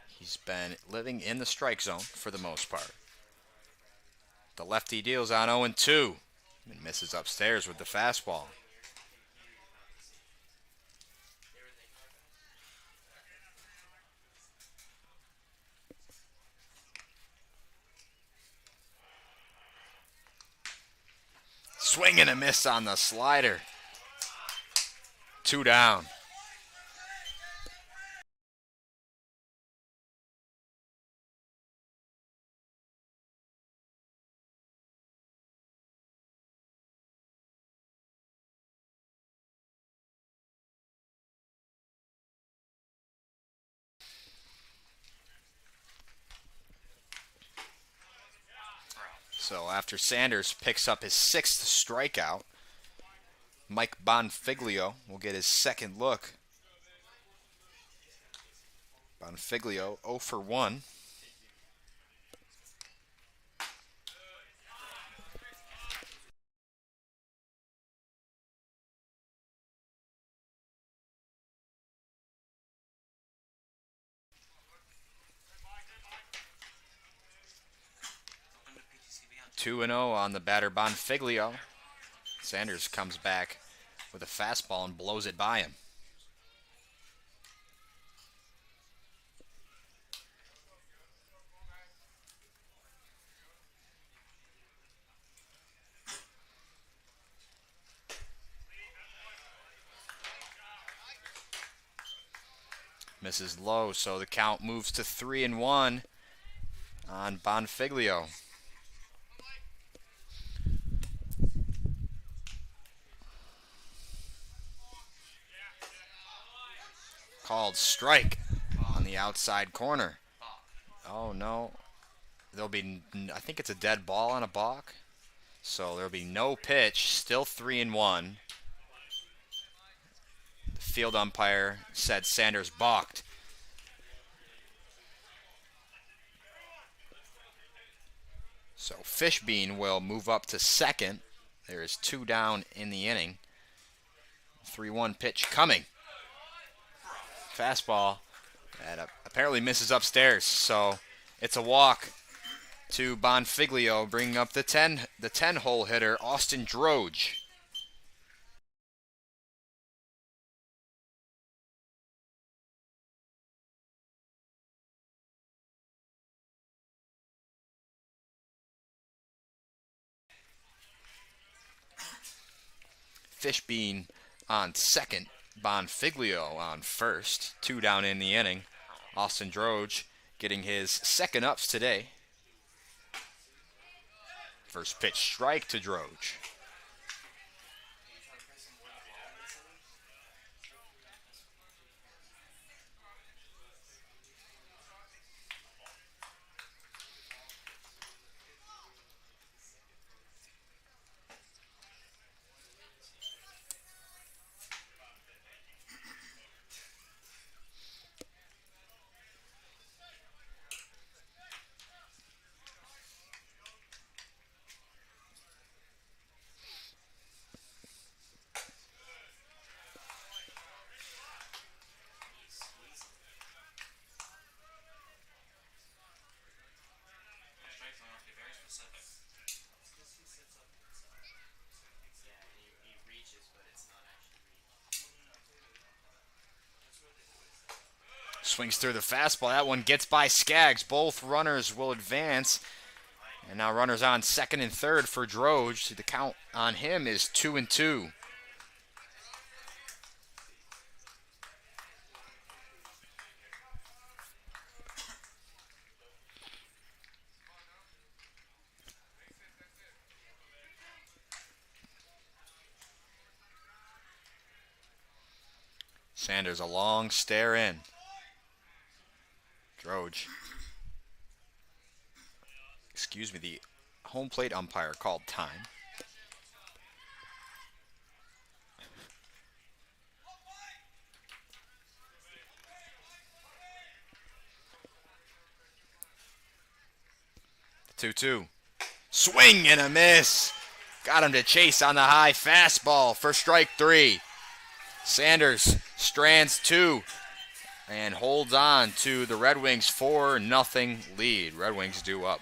He's been living in the strike zone for the most part. The lefty deals on 0-2 and misses upstairs with the fastball. Swing and a miss on the slider. 2 down. So after Sanders picks up his 6th strikeout, Mike Bonfiglio will get his second look. Bonfiglio 0 for 1. Open to PGCBL. 2-0 on the batter Bonfiglio. Sanders comes back with a fastball and blows it by him. Misses low, so the count moves to 3-1 on Bonfiglio. Called strike on the outside corner. Oh no. There'll be, I think it's a dead ball on a balk. So there'll be no pitch, still 3-1. The field umpire said Sanders balked. So Fishbein will move up to second. There is 2 down in the inning. 3-1 pitch coming. Fastball that apparently misses upstairs. So it's a walk to Bonfiglio, bringing up the 10-hole hitter, Austin Droge. Fishbein on second, Bonfiglio on first. 2 down in the inning. Austin Droge getting his second ups today. First pitch strike to Droge. Strike zone must be very specific. Yeah, and he reaches, but it's not actually reach. Swings through the fastball. That one gets by Skaggs. Both runners will advance. And now runners on second and third for Droge. The count on him is 2-2. Sanders a long stare in. Droge. Excuse me, the home plate umpire called time. The 2-2. Swing and a miss. Got him to chase on the high fastball for strike 3. Sanders strands 2 and holds on to the Red Wings 4-0 lead. Red Wings due up.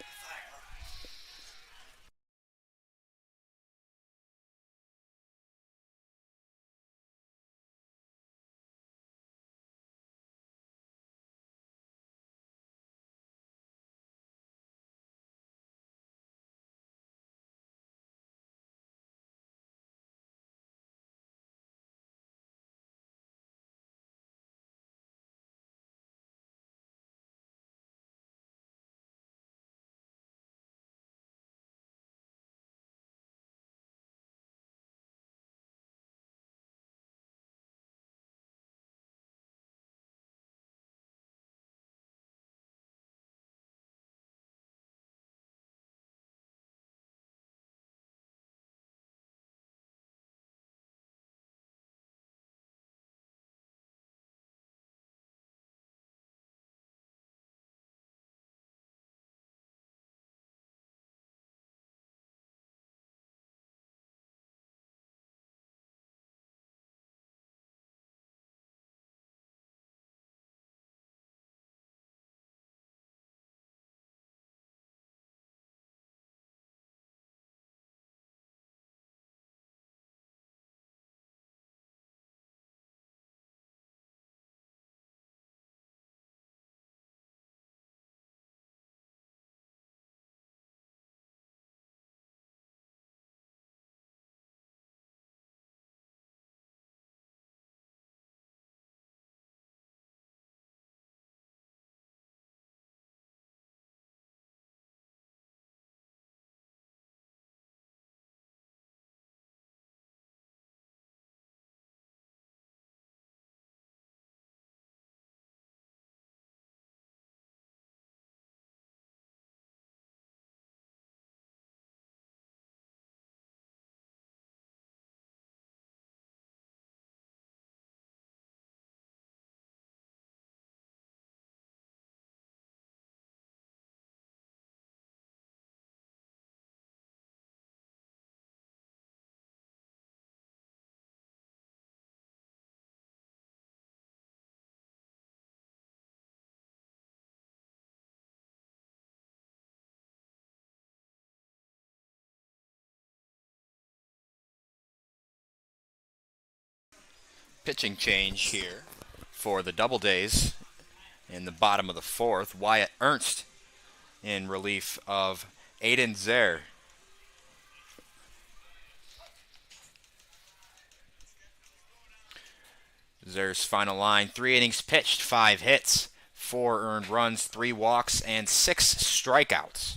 Pitching change here for the Doubledays in the bottom of the fourth. Wyatt Ernst in relief of Aiden Zer. Zer's final line: 3 innings pitched, 5 hits, 4 earned runs, 3 walks, and 6 strikeouts.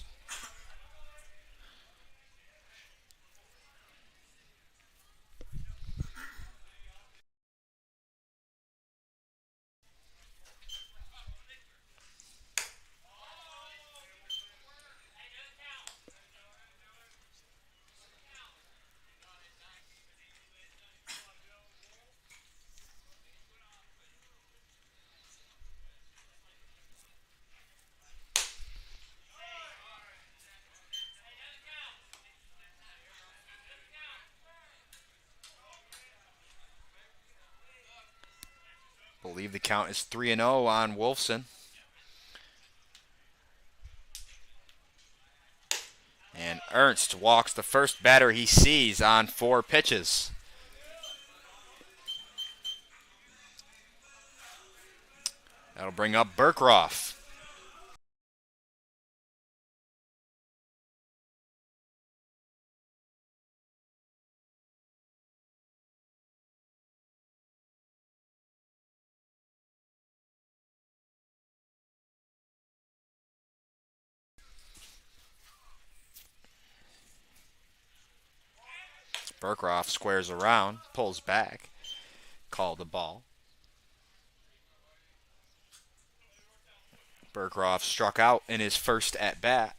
Believe the count is 3-0 on Wolfson. And Ernst walks the first batter he sees on 4 pitches. That'll bring up Burkroff. Burkroff squares around, pulls back, called the ball. Burkroff struck out in his first at-bat.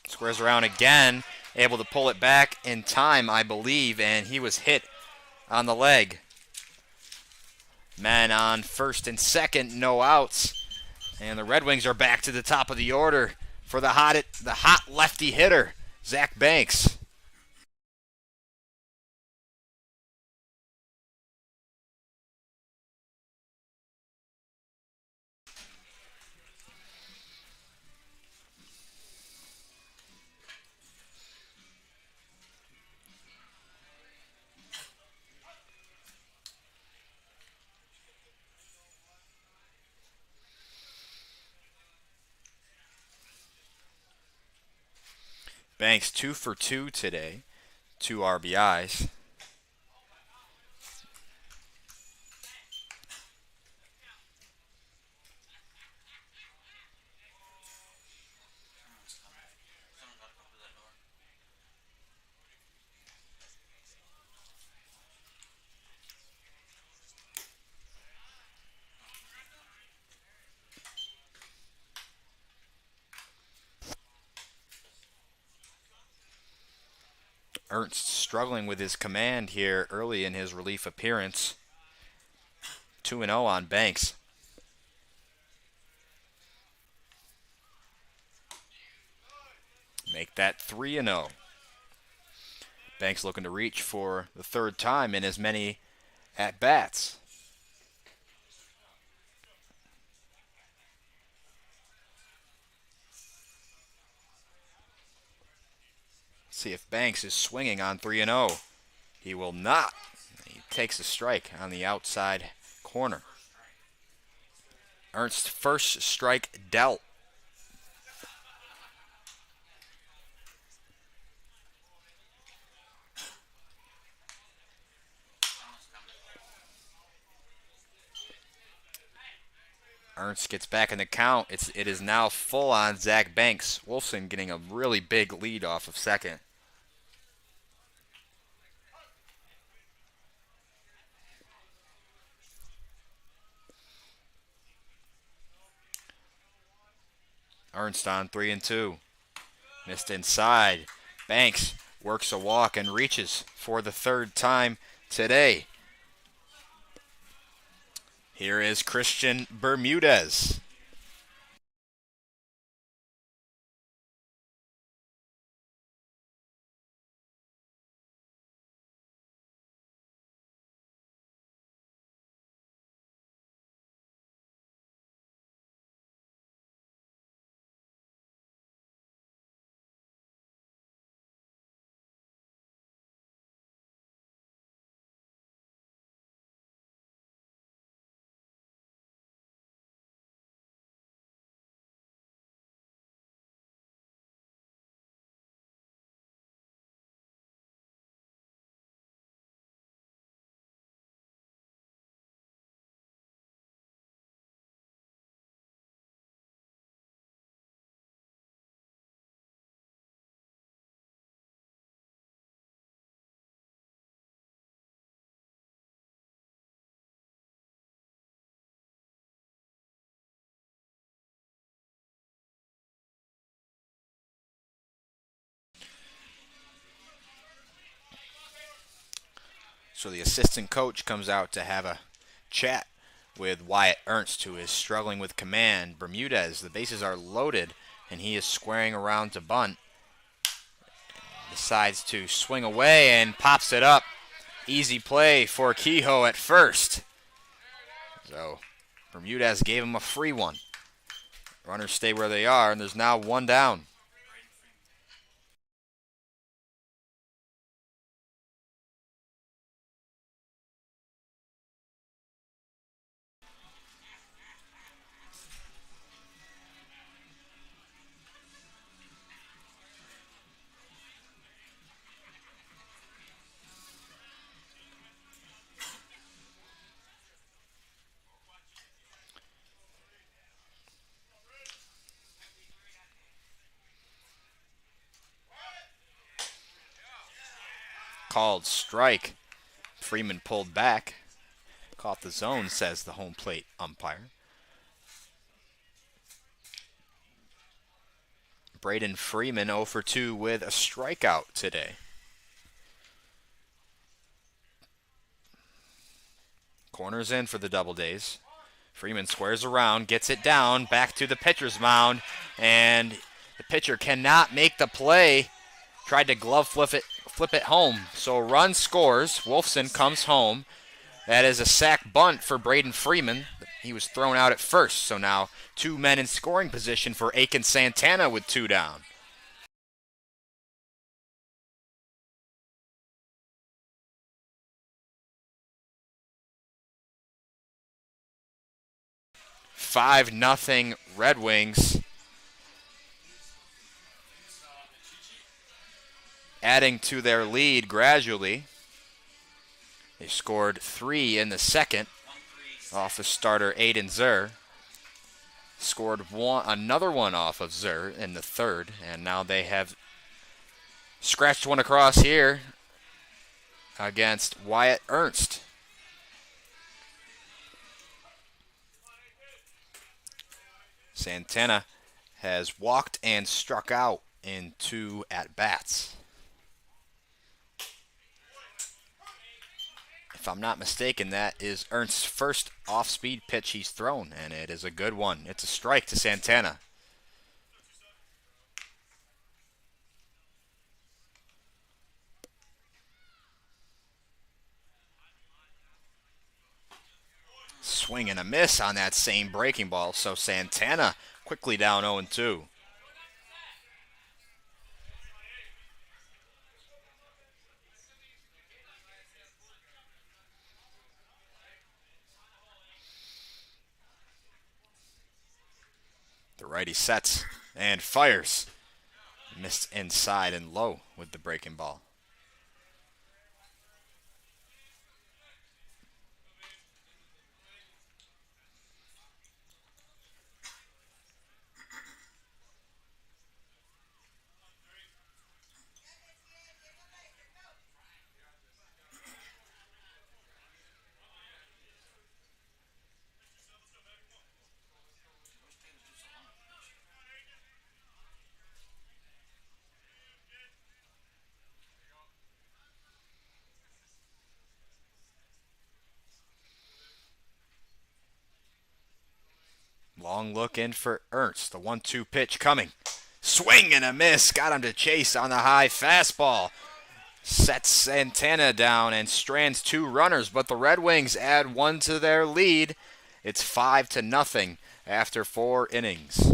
Squares around again, able to pull it back in time, I believe, and he was hit on the leg. Men on first and second, no outs. And the Red Wings are back to the top of the order for the hot lefty hitter, Zach Banks. Banks 2 for 2 today, 2 RBIs. Ernst struggling with his command here early in his relief appearance. 2-0 on Banks. Make that 3-0. Banks looking to reach for the third time in as many at-bats. See if Banks is swinging on 3-0. He will not. He takes a strike on the outside corner. Ernst's first strike dealt. Ernst gets back in the count. It is now full on Zach Banks. Wolfson getting a really big lead off of second. Ernst on 3-2. Missed inside. Banks works a walk and reaches for the third time today. Here is Christian Bermudez. So the assistant coach comes out to have a chat with Wyatt Ernst, who is struggling with command. Bermudez, the bases are loaded, and he is squaring around to bunt. Decides to swing away and pops it up. Easy play for Kehoe at first. So Bermudez gave him a free one. Runners stay where they are, and there's now one down. Called strike. Freeman pulled back. Caught the zone, says the home plate umpire. Braden Freeman 0 for 2 with a strikeout today. Corners in for the Doubledays. Freeman squares around, gets it down, back to the pitcher's mound, and the pitcher cannot make the play. Tried to glove flip it home. So a run scores. Wolfson comes home. That is a sack bunt for Braden Freeman. He was thrown out at first, so now 2 men in scoring position for Aiken Santana with 2 down. Five nothing Red Wings. Adding to their lead gradually. They scored 3 in the second off of starter Aiden Zur. Scored another one off of Zur in the third, and now they have scratched one across here against Wyatt Ernst. Santana has walked and struck out in 2 at-bats. If I'm not mistaken, that is Ernst's first off-speed pitch he's thrown, and it is a good one. It's a strike to Santana. Swing and a miss on that same breaking ball, so Santana quickly down 0-2. The righty sets and fires. Missed inside and low with the breaking ball. Long look in for Ernst. The 1-2 pitch coming. Swing and a miss. Got him to chase on the high fastball. Sets Santana down and strands 2 runners, but the Red Wings add 1 to their lead. It's 5-0 after 4 innings.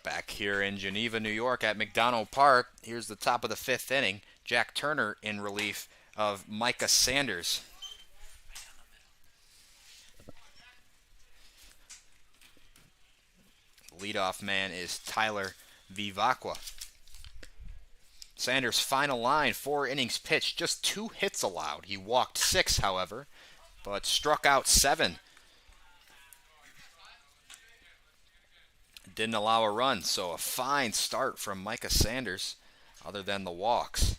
Back here in Geneva, New York at McDonough Park, here's the top of the 5th inning. Jack Turner in relief of Micah Sanders. Leadoff man is Tyler Vivacqua. Sanders' final line, 4 innings pitched, just 2 hits allowed. He walked 6, however, but struck out 7. Didn't allow a run, so a fine start from Micah Sanders, other than the walks.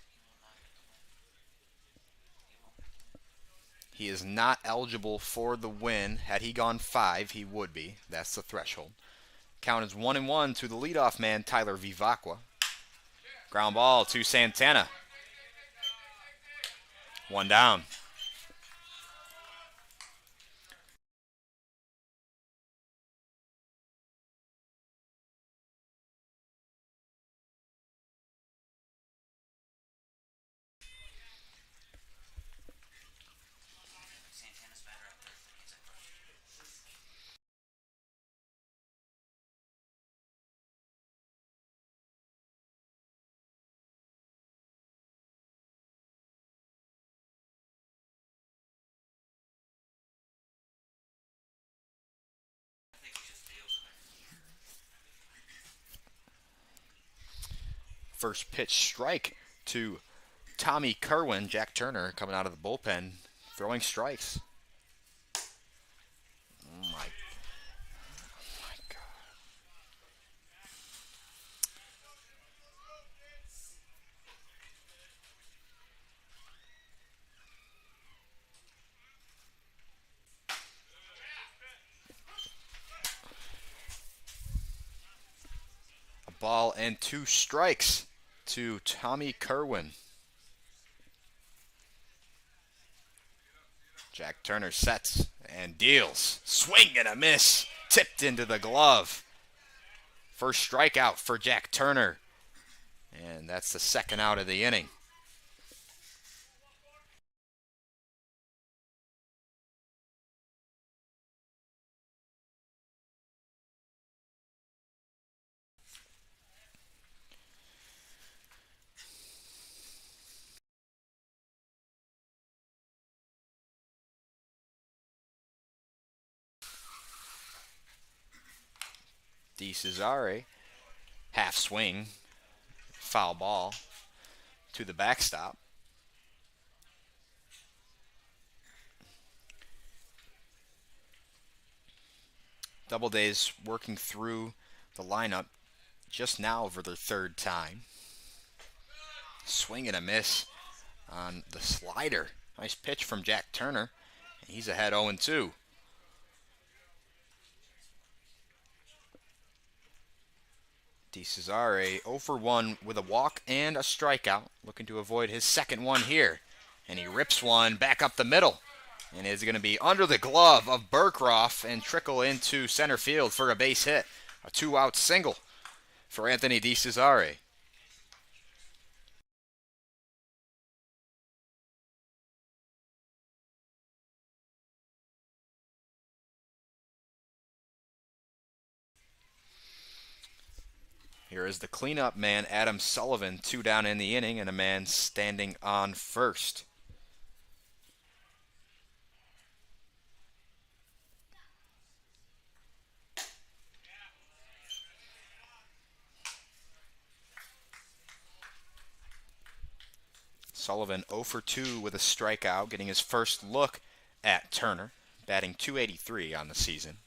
He is not eligible for the win. Had he gone 5, he would be. That's the threshold. Count is 1-1 to the leadoff man, Tyler Vivacqua. Ground ball to Santana. 1 down. Santana's better out there than he's at first. I think he just feels better. First pitch strike to Tommy Kerwin. Jack Turner coming out of the bullpen, throwing strikes. Oh my God. A ball and 2 strikes to Tommy Kerwin. Jack Turner sets and deals. Swing and a miss. Tipped into the glove. First strikeout for Jack Turner. And that's the 2nd out of the inning. DeCesare, half swing, foul ball to the backstop. Doubledays working through the lineup just now for their 3rd time. Swing and a miss on the slider. Nice pitch from Jack Turner. He's ahead 0-2. DeCesare 0 for 1 with a walk and a strikeout, looking to avoid his 2nd one here. And he rips one back up the middle. And is going to be under the glove of Burkroff and trickle into center field for a base hit. A 2-out single for Anthony DeCesare. Here is the cleanup man, Adam Sullivan, 2 down in the inning, and a man standing on first. Sullivan 0 for 2 with a strikeout, getting his first look at Turner, batting .283 on the season.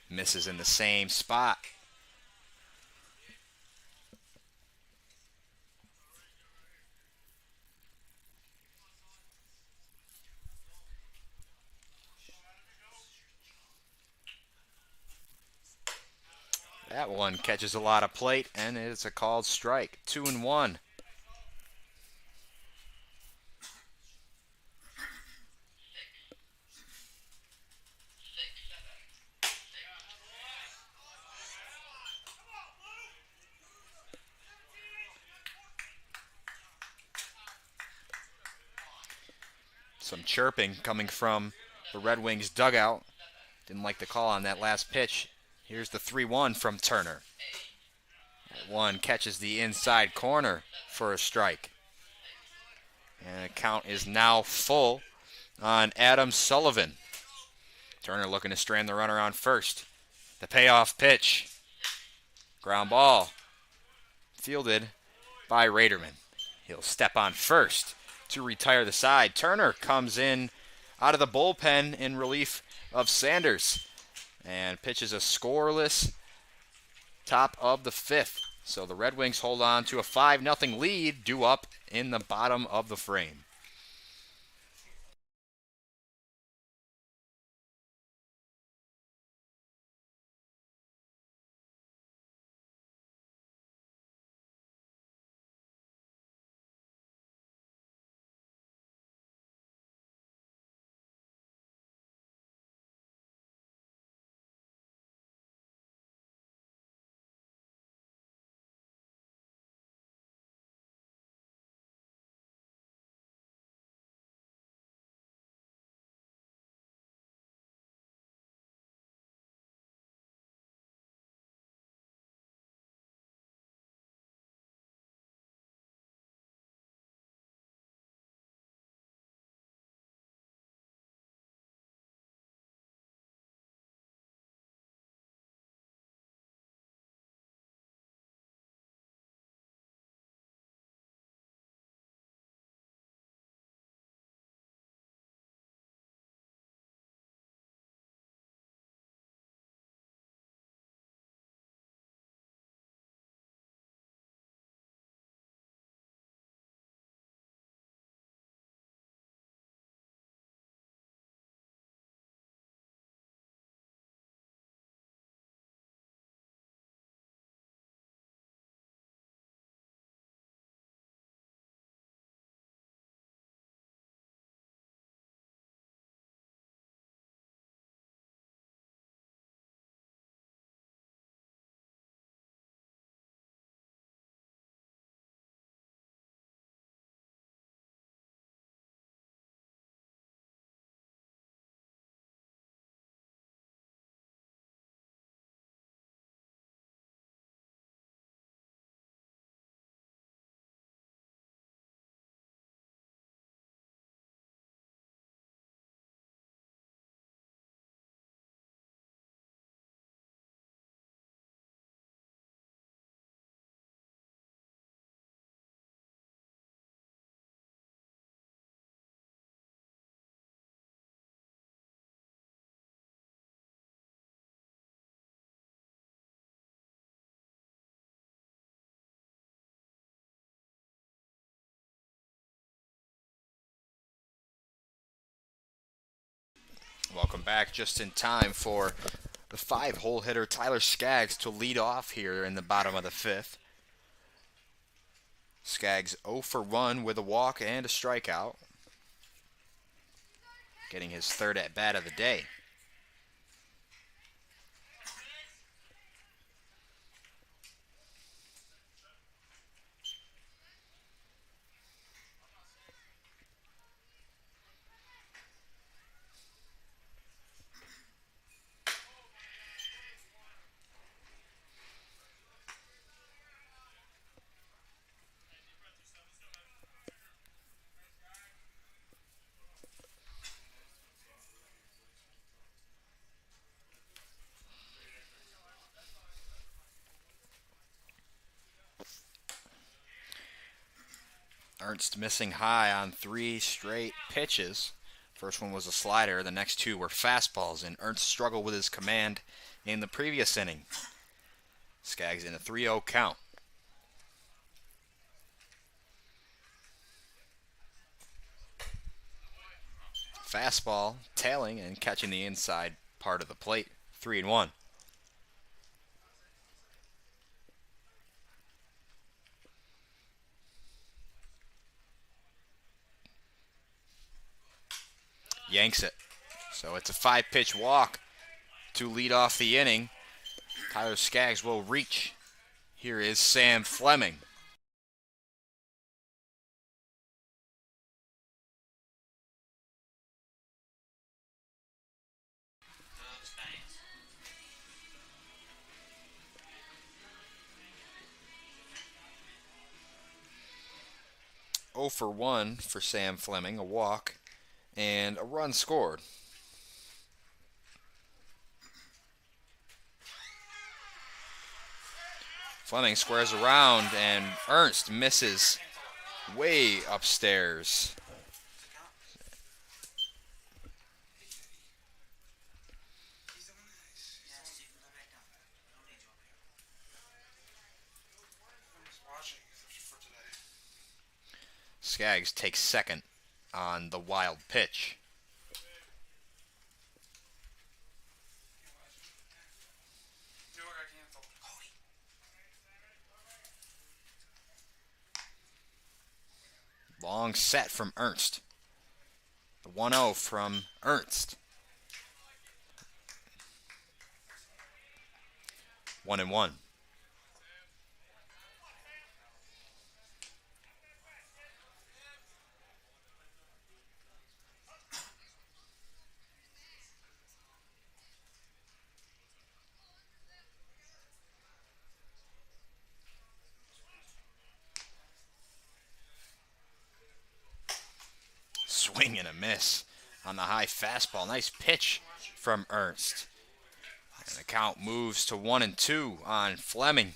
Misses in the same spot. That one catches a lot of plate, and it's a called strike. 2-1. Some chirping coming from the Red Wings dugout. Didn't like the call on that last pitch Here's the 3-1 from Turner. One catches the inside corner for a strike. And the count is now full on Adam Sullivan. Turner looking to strand the runner on first. The payoff pitch. Ground ball. Fielded by Raderman. He'll step on first to retire the side. Turner comes in out of the bullpen in relief of Sanders and pitches a scoreless top of the fifth. So the Red Wings hold on to a 5-0 lead, due up in the bottom of the frame. Welcome back, just in time for the 5-hole hitter Tyler Skaggs to lead off here in the bottom of the fifth. Skaggs 0 for 1 with a walk and a strikeout, getting his third at bat of the day. Ernst missing high on 3 straight pitches. First one was a slider, the next 2 were fastballs, and Ernst struggled with his command in the previous inning. Skaggs in a 3-0 count. Fastball tailing and catching the inside part of the plate. 3-1. Yanks it. So it's a 5-pitch walk to lead off the inning. Tyler Skaggs will reach. Here is Sam Fleming. 0 for 1 for Sam Fleming, a walk, and a run scored. Fleming squares around, and Ernst misses way upstairs. Skaggs takes second on the wild pitch. Long set from Ernst. The 1-0 from Ernst. 1-1. Swing and a miss on the high fastball. Nice pitch from Ernst. And the count moves to 1-2 on Fleming.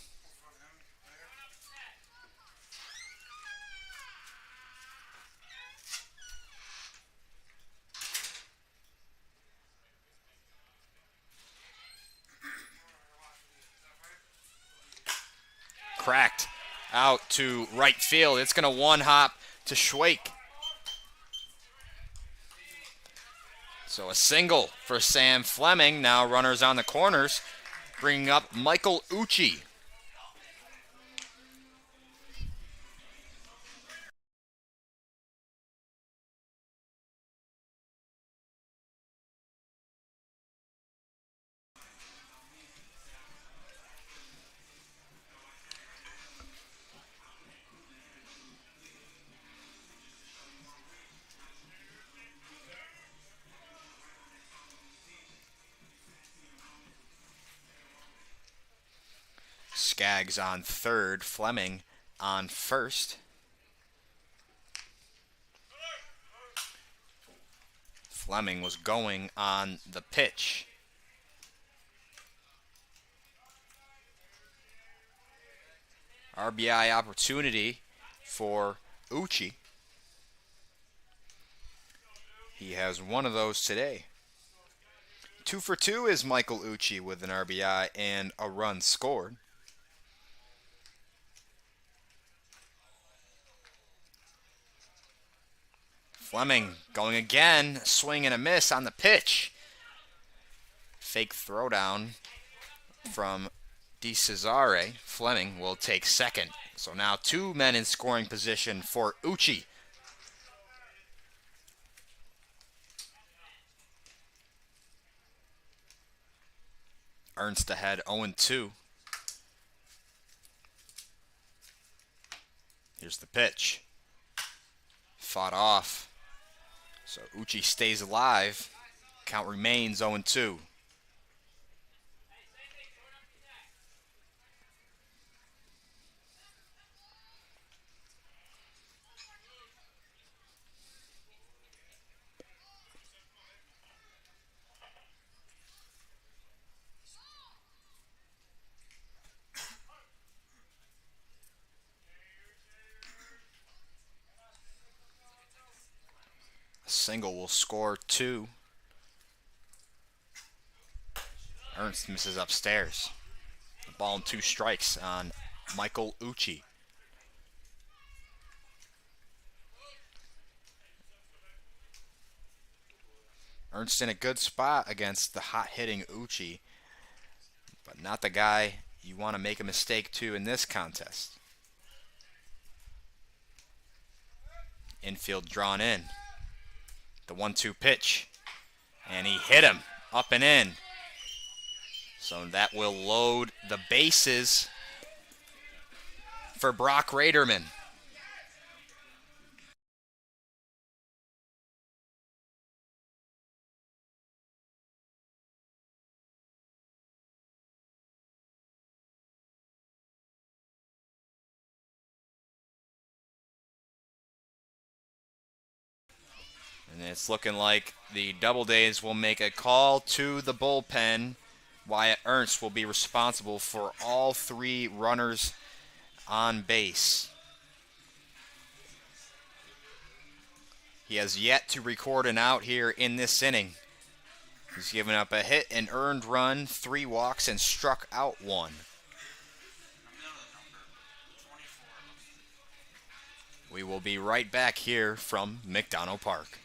Cracked out to right field. It's going to one hop to Schwake. So a single for Sam Fleming. Now runners on the corners, bringing up Michael Uchi. Skaggs on third, Fleming on first. Fleming was going on the pitch. RBI opportunity for Uchi. He has one of those today. 2 for 2 is Michael Uchi with an RBI and a run scored. Fleming going again, swing and a miss on the pitch. Fake throwdown from DeCesare. Fleming will take second. So now two men in scoring position for Uchi. Ernst ahead 0-2. Here's the pitch. Fought off. So Uchi stays alive. Count remains 0-2. A single will score 2. Ernst misses upstairs. The ball and 2 strikes on Michael Uchi. Ernst in a good spot against the hot-hitting Uchi, but not the guy you want to make a mistake to in this contest. Infield drawn in. The 1-2 pitch, and he hit him up and in. So that will load the bases for Brock Raderman. it's looking like the Doubledays will make a call to the bullpen. Wyatt Ernst will be responsible for all 3 runners on base. He has yet to record an out here in this inning. He's given up a hit, an earned run, 3 walks, and struck out 1. We will be right back here from McDonough Park.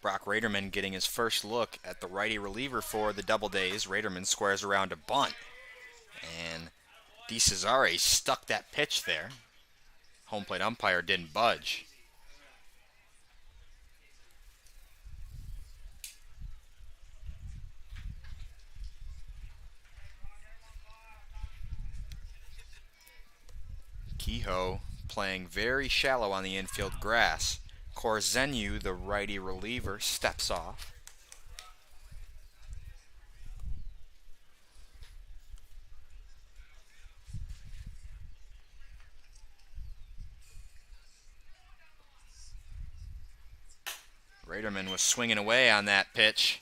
Brock Raderman getting his first look at the righty reliever for the Doubledays. Raderman squares around a bunt. And DeCesare stuck that pitch there. Home plate umpire didn't budge. Kehoe playing very shallow on the infield grass. Korzeniu, the righty reliever, steps off. Raderman was swinging away on that pitch.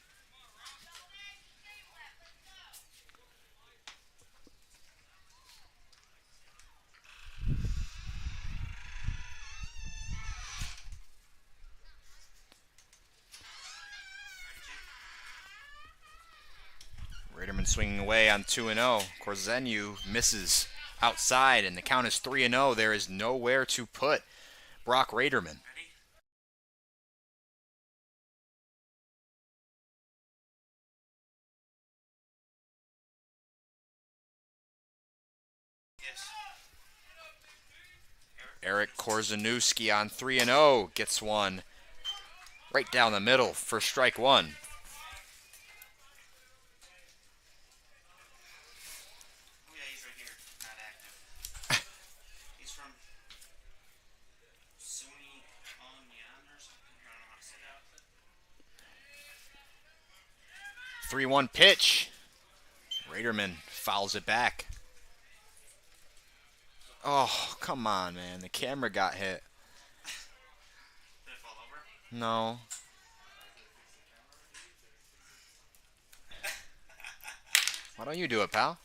Raderman swinging away on 2-0. Korzeniu misses outside, and the count is 3-0. There is nowhere to put Brock Raderman. Eric Korzeniowski on 3-0 gets one right down the middle for strike 1. Oh, yeah, he's right here. Not active. He's from SUNY Onyan or something. I don't know how to say that. 3-1 pitch. Raderman fouls it back. Oh, come on, man. The camera got hit. Did it fall over? No. Why don't you do it, pal?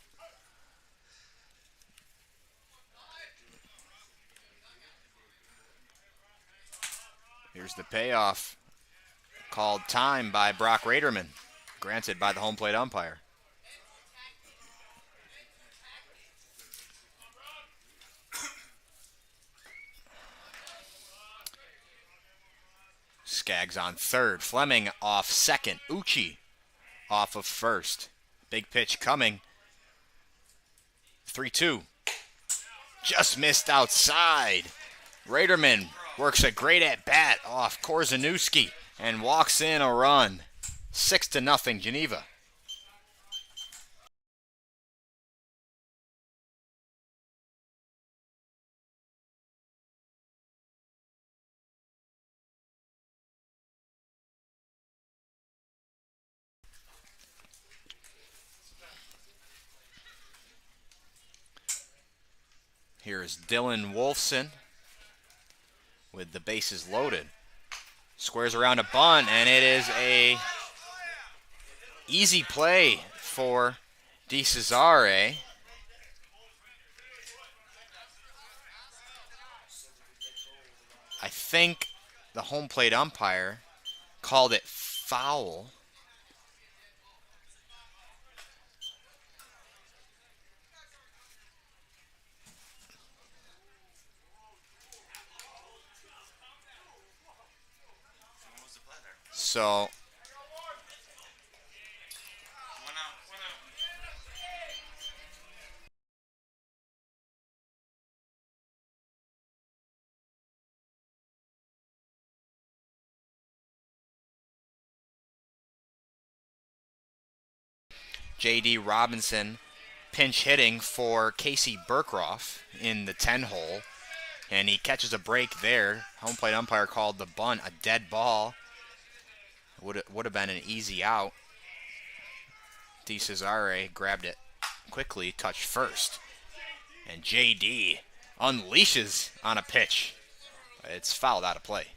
Here's the payoff. Called time by Brock Raderman. Granted by the home plate umpire. Skaggs on third. Fleming off second. Uchi off of first. Big pitch coming. 3-2. Just missed outside. Raderman works a great at-bat off Korzeniewski and walks in a run. 6-0 Geneva. Here's Dylan Wolfson with the bases loaded. Squares around a bunt, and it is a easy play for DeCesare. I think the home plate umpire called it foul. So J.D. Robinson pinch hitting for Casey Burkroff in the 10 hole, and he catches a break there. Home plate umpire called the bunt a dead ball. Would have been an easy out. DeCesare grabbed it quickly, touched first, and J.D. unleashes on a pitch. It's fouled out of play.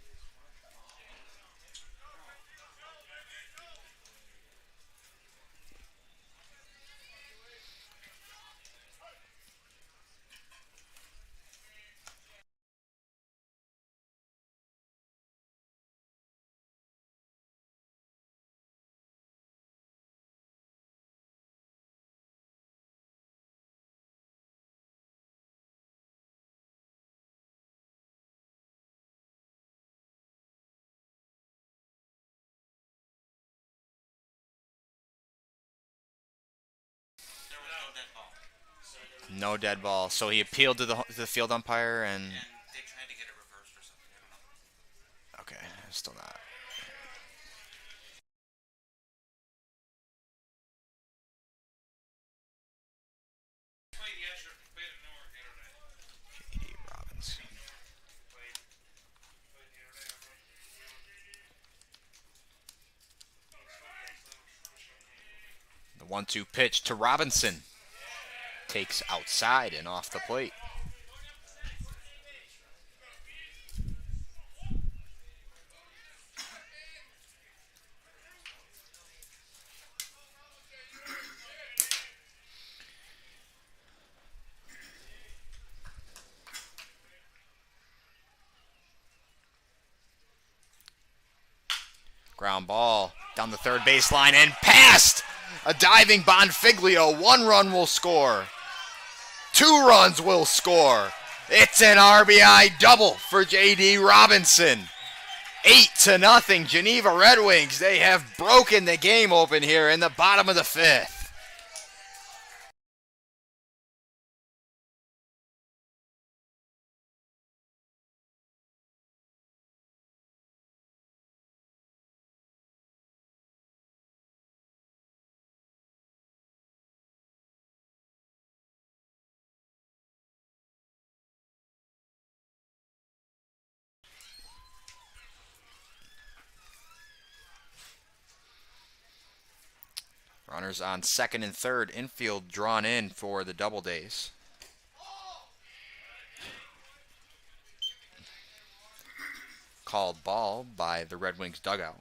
No dead ball. So he appealed to the field umpire and they tried to get it reversed or something. I don't know. okay, still not. J.D. Robinson. The 1-2 pitch to Robinson. Takes outside and off the plate. Ground ball down the third baseline and past a diving Bonfiglio. 1 run will score. 2 runs will score. It's an RBI double for J.D. Robinson. 8-0 Geneva Red Wings. They have broken the game open here in the bottom of the 5th. Runners on second and third. Infield drawn in for the Doubledays. Called ball by the Red Wings dugout.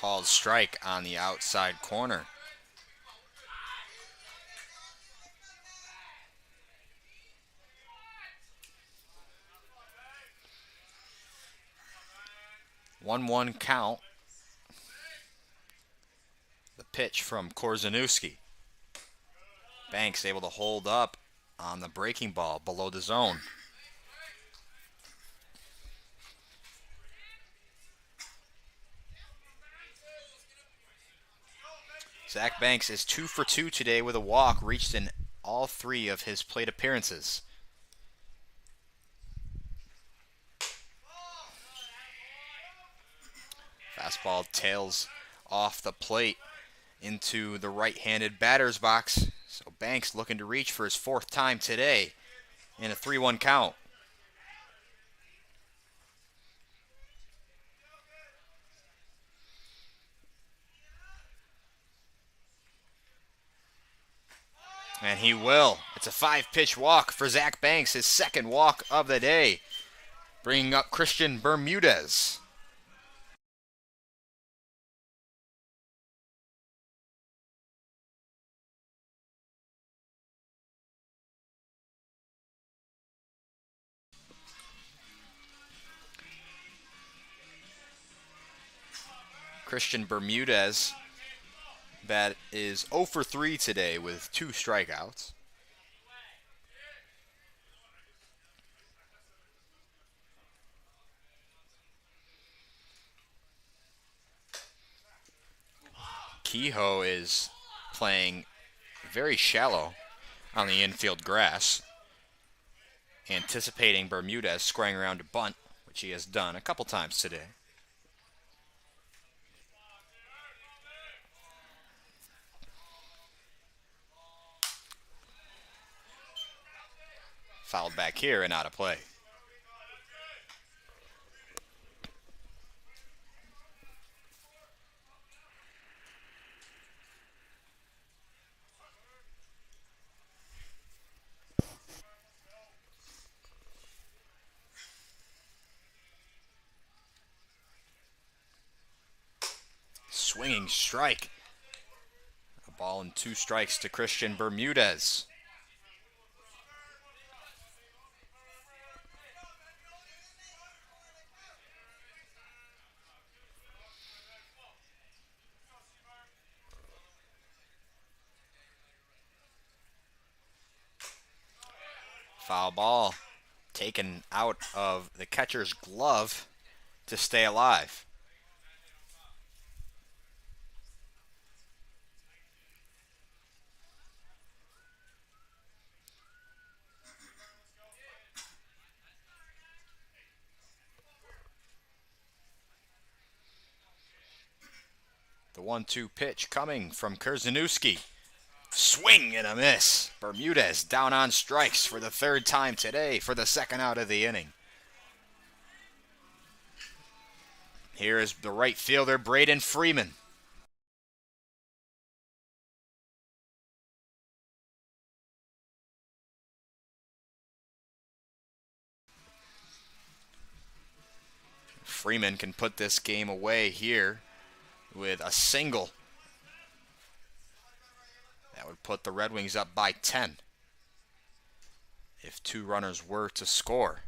called strike on the outside corner. One count. The pitch from Korzeniowski. Banks able to hold up on the breaking ball below the zone. Zach Banks is 2 for 2 today with a walk, reached in all 3 of his plate appearances. Fastball tails off the plate into the right-handed batter's box. So Banks looking to reach for his 4th time today in a 3-1 count. And he will. It's a 5-pitch walk for Zach Banks, his 2nd walk of the day, bringing up Christian Bermudez. Christian Bermudez, that is 0 for 3 today with 2 strikeouts. Kehoe is playing very shallow on the infield grass, anticipating Bermudez squaring around to bunt, which he has done a couple times today. Fouled back here and out of play. Swinging strike. A ball and 2 strikes to Christian Bermudez. Foul ball taken out of the catcher's glove to stay alive. The 1-2 pitch coming from Korzeniowski. Swing and a miss. Bermudez down on strikes for the 3rd time today for the 2nd out of the inning. Here is the right fielder, Braden Freeman. Freeman can put this game away here with a single. That would put the Red Wings up by 10 if 2 runners were to score.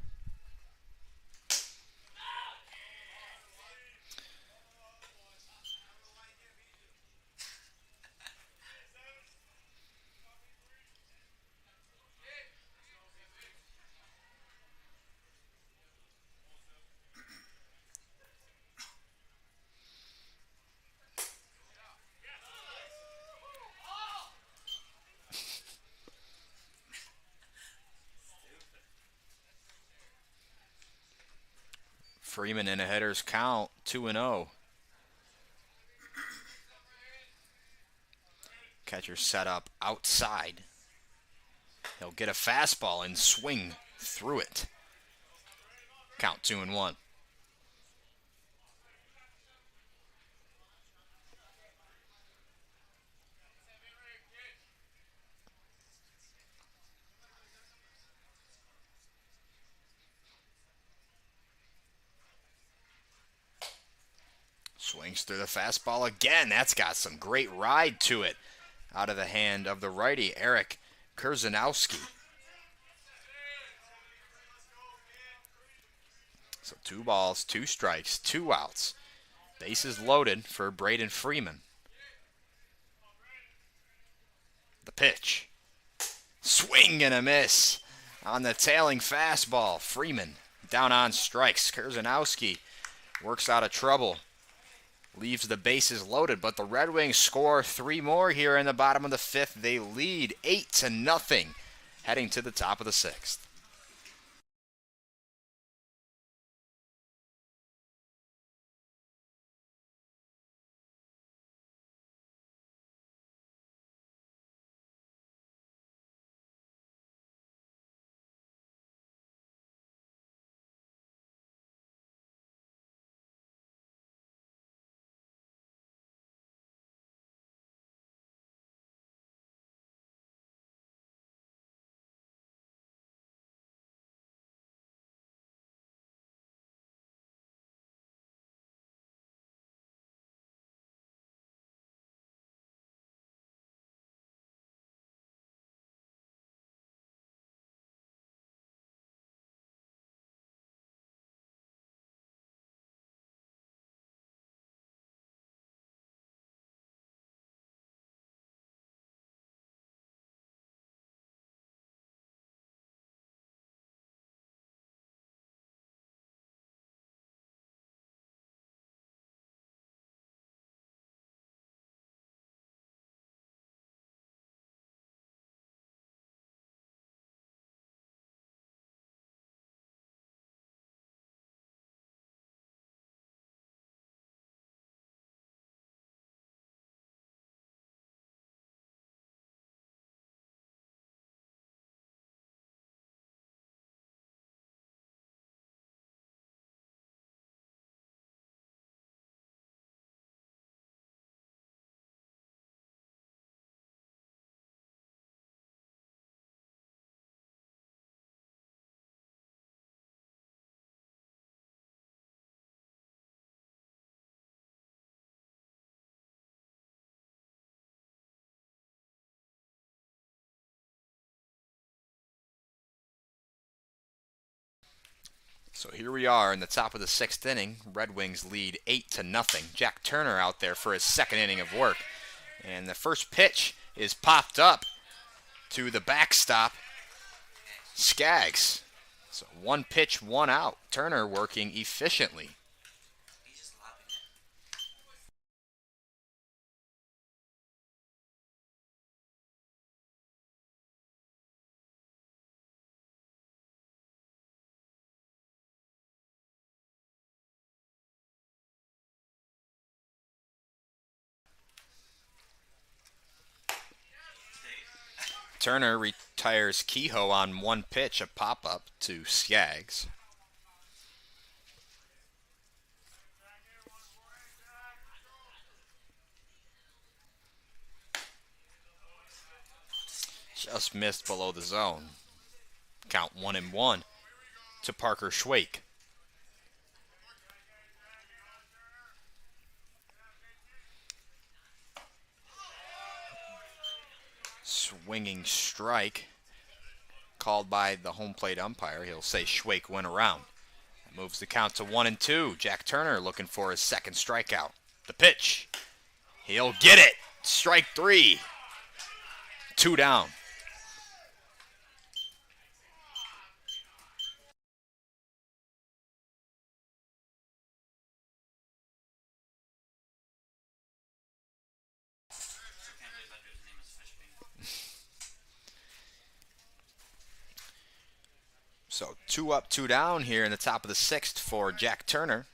Freeman in a hitter's count, 2-0. Catcher set up outside. He'll get a fastball and swing through it. Count 2-1. Swings through the fastball again. That's got some great ride to it. Out of the hand of the righty, Eric Kurzanowski. So 2 balls, 2 strikes, 2 outs. Bases loaded for Braden Freeman. The pitch. Swing and a miss on the tailing fastball. Freeman down on strikes. Kurzanowski works out of trouble. Leaves the bases loaded, but the Red Wings score 3 more here in the bottom of the 5th. They lead 8-0, heading to the top of the 6th. So here we are in the top of the 6th inning. Red Wings lead 8-0. Jack Turner out there for his 2nd inning of work. And the first pitch is popped up to the backstop, Skaggs. So 1 pitch, 1 out. Turner working efficiently. He's just lobbing it. Turner retires Kehoe on 1 pitch, a pop-up to Skaggs. Just missed below the zone. Count 1-1 to Parker Schwake. Swinging strike called by the home plate umpire. He'll say Schwake went around. That moves the count to 1-2. Jack Turner looking for his 2nd strikeout. The pitch. He'll get it. Strike 3. 2 down. I can't believe that dude's name is Fishbean. So 2 up, 2 down here in the top of the 6th for Jack Turner.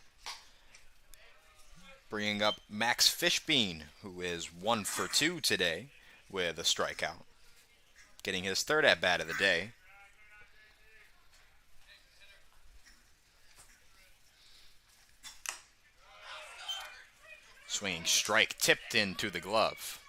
Bringing up Max Fishbean, who is 1 for 2 today with a strikeout. Getting his 3rd at-bat of the day. Swinging strike tipped into the glove.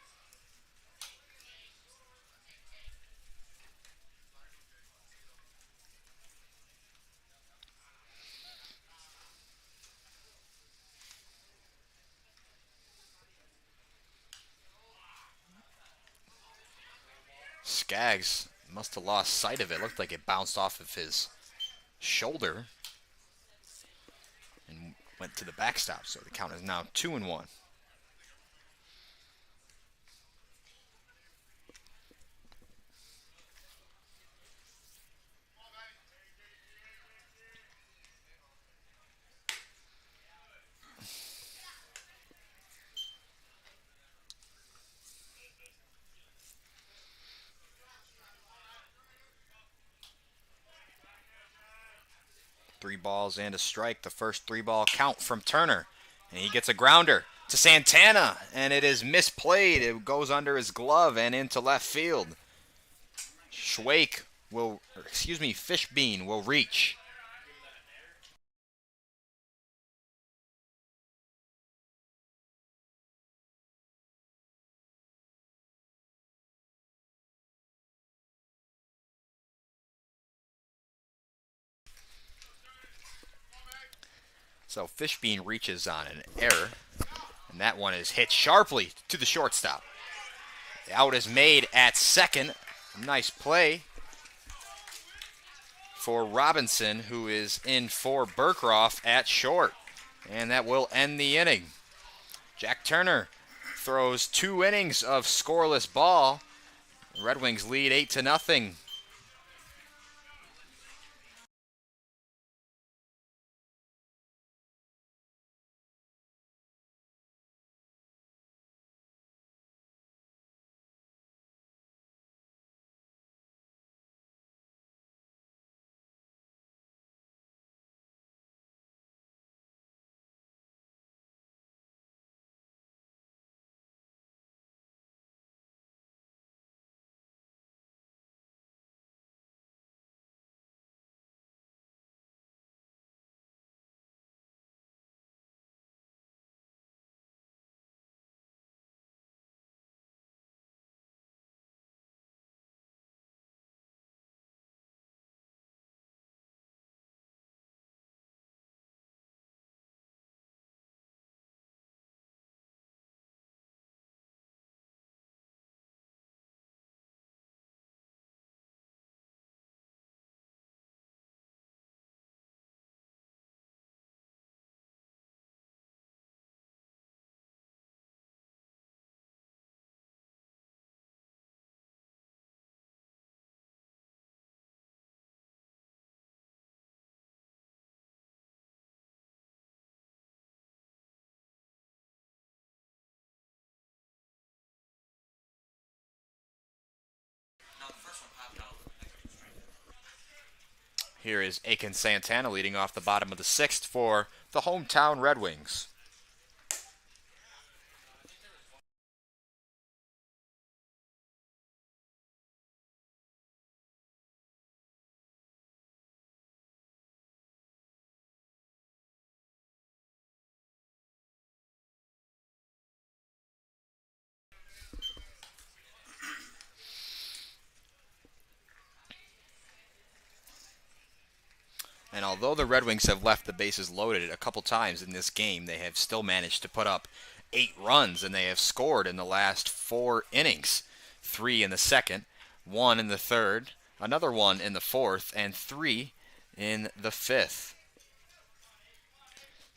Skaggs must have lost sight of it. Looked like it bounced off of his shoulder and went to the backstop. So the count is now 2-1. Three balls and a strike. The first three-ball count from Turner. And he gets a grounder to Santana, and it is misplayed. It goes under his glove and into left field. Fishbein will reach. So Fishbein reaches on an error, and that one is hit sharply to the shortstop. The out is made at second. Nice play for Robinson, who is in for Burkroff at short. And that will end the inning. Jack Turner throws 2 innings of scoreless ball. The Red Wings lead 8-0. No, the first one popped out. Here is Aiken Santana leading off the bottom of the 6th for the hometown Red Wings. And although the Red Wings have left the bases loaded a couple times in this game, they have still managed to put up 8 runs, and they have scored in the last 4 innings. 3 in the second, 1 in the third, another 1 in the fourth, and 3 in the fifth.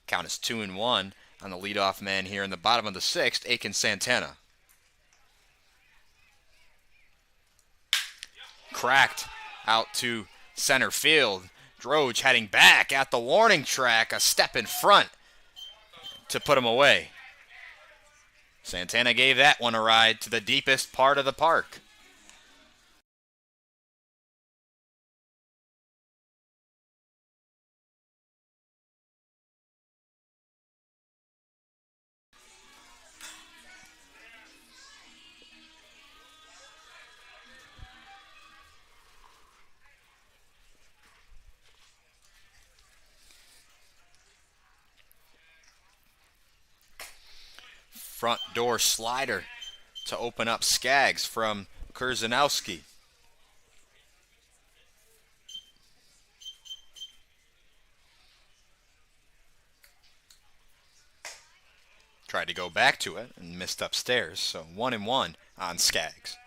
Count is 2-1 on the leadoff man here in the bottom of the 6th, Aiken Santana. Cracked out to center field. Droge heading back at the warning track, a step in front to put him away. Santana gave that one a ride to the deepest part of the park. Front door slider to open up Skaggs from Kurzanowski. Tried to go back to it and missed upstairs, so 1-1 on Skaggs.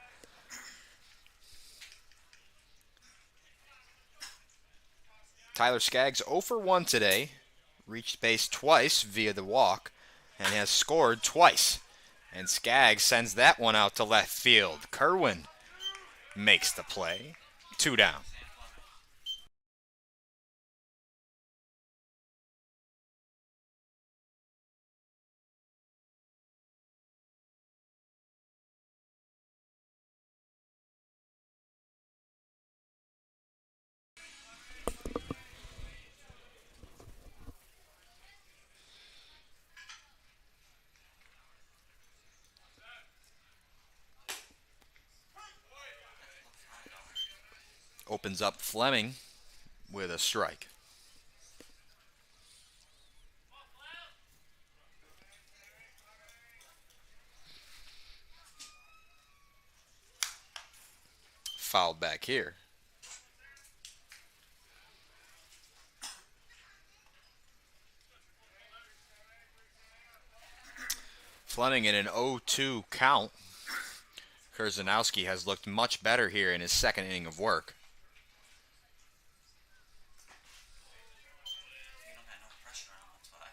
Tyler Skaggs 0 for 1 today. Reached base twice via the walk and has scored twice. And Skaggs sends that one out to left field. Kerwin makes the play. 2 down. Opens up Fleming with a strike. Fouled back here. Fleming in an 0-2 count. Kurzanowski has looked much better here in his second inning of work. You don't got no pressure on, that's why.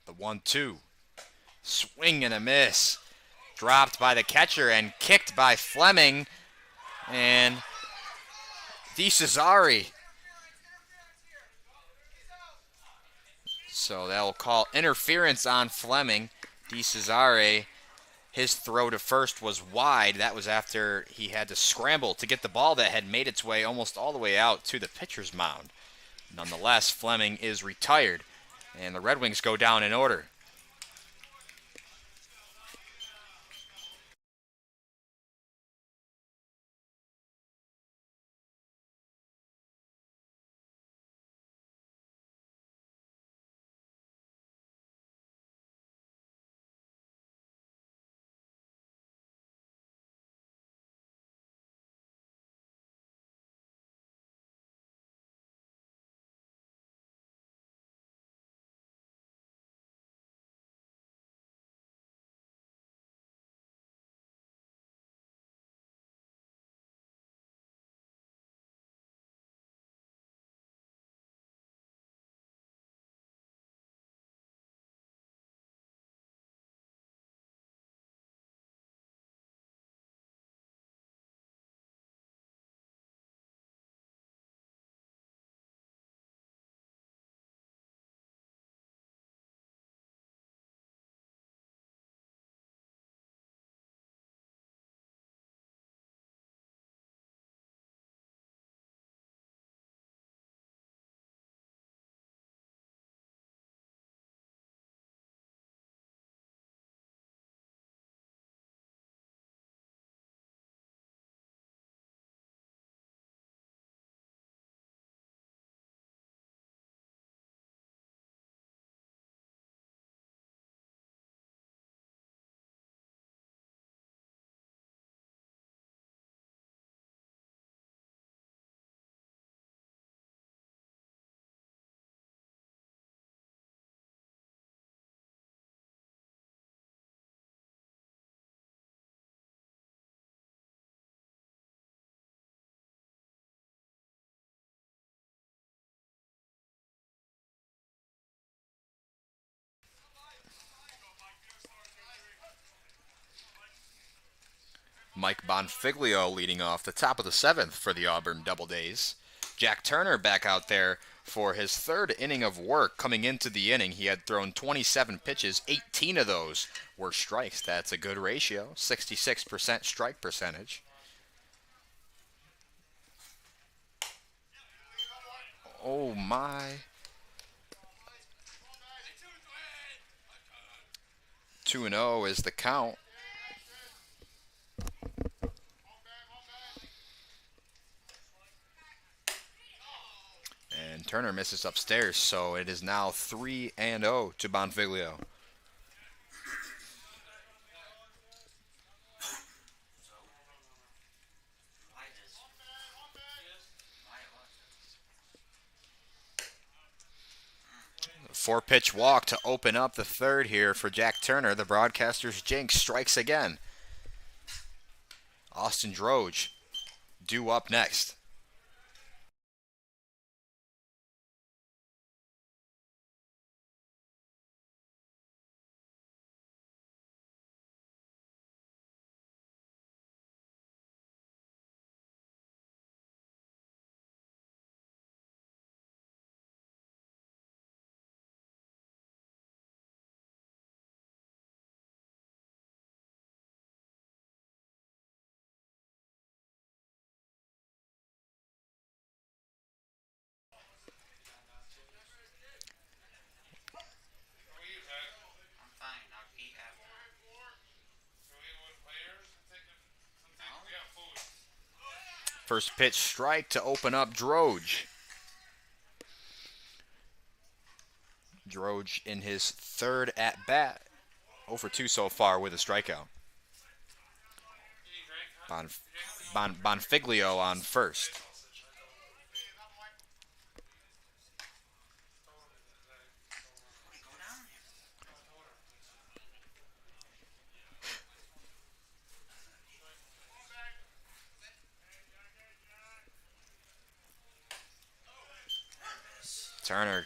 The 1-2. Swing and a miss. Dropped by the catcher and kicked by Fleming. And DeCesare. So they'll call interference on Fleming. DeCesare, his throw to first was wide. That was after he had to scramble to get the ball that had made its way almost all the way out to the pitcher's mound. Nonetheless, Fleming is retired, and the Red Wings go down in order. Mike Bonfiglio leading off the top of the 7th for the Auburn Doubledays. Jack Turner back out there for his third inning of work. Coming into the inning, he had thrown 27 pitches. 18 of those were strikes. That's a good ratio, 66% strike percentage. Oh my. 2-0 is the count. And Turner misses upstairs, so it is now 3-0 to Bonfiglio. 4-pitch walk to open up the third here for Jack Turner. The broadcaster's jinx strikes again. Austin Droge due up next. First pitch strike to open up Droge. Droge in his third at-bat. 0 for 2 so far with a strikeout. Bonfiglio on first. Turner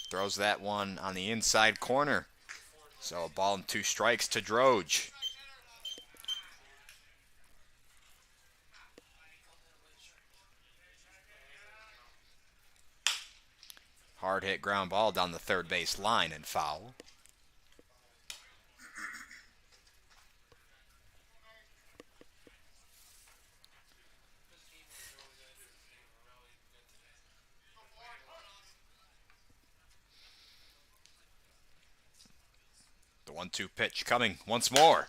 throws that one on the inside corner. So a ball and 2 strikes to Droge. Hard hit ground ball down the third base line and foul. The 1-2 pitch coming once more.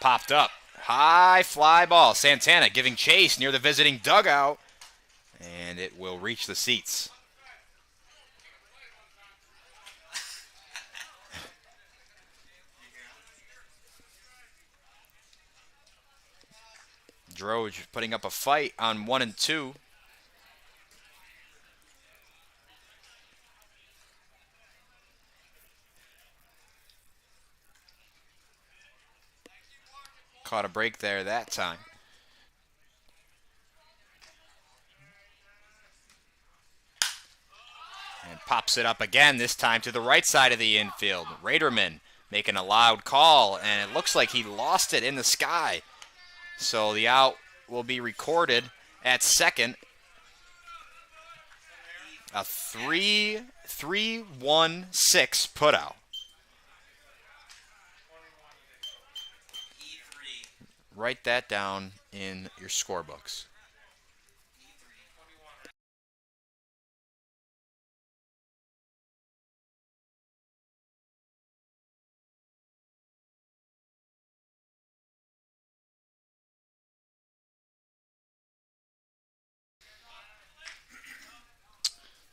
Popped up. High fly ball. Santana giving chase near the visiting dugout. And it will reach the seats. Droge putting up a fight on 1 and 2. Caught a break there that time. And pops it up again, this time to the right side of the infield. Raderman making a loud call, and it looks like he lost it in the sky. So the out will be recorded at second. A 3-1-6 putout. Write that down in your scorebooks.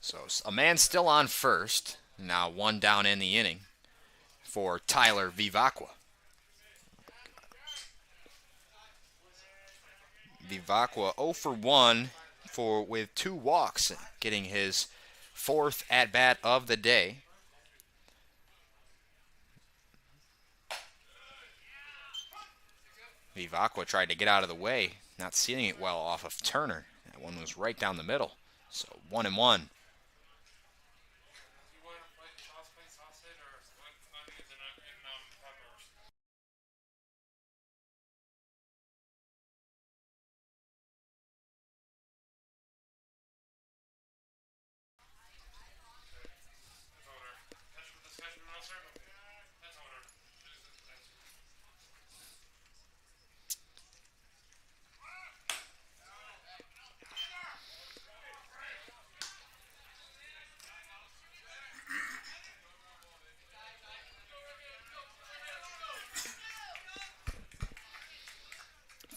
So a man still on first. Now 1 down in the inning for Tyler Vivacqua. Vivacqua 0 for 1 with 2 walks, getting his 4th at-bat of the day. Vivacqua tried to get out of the way, not seeing it well off of Turner. That one was right down the middle. So 1-1.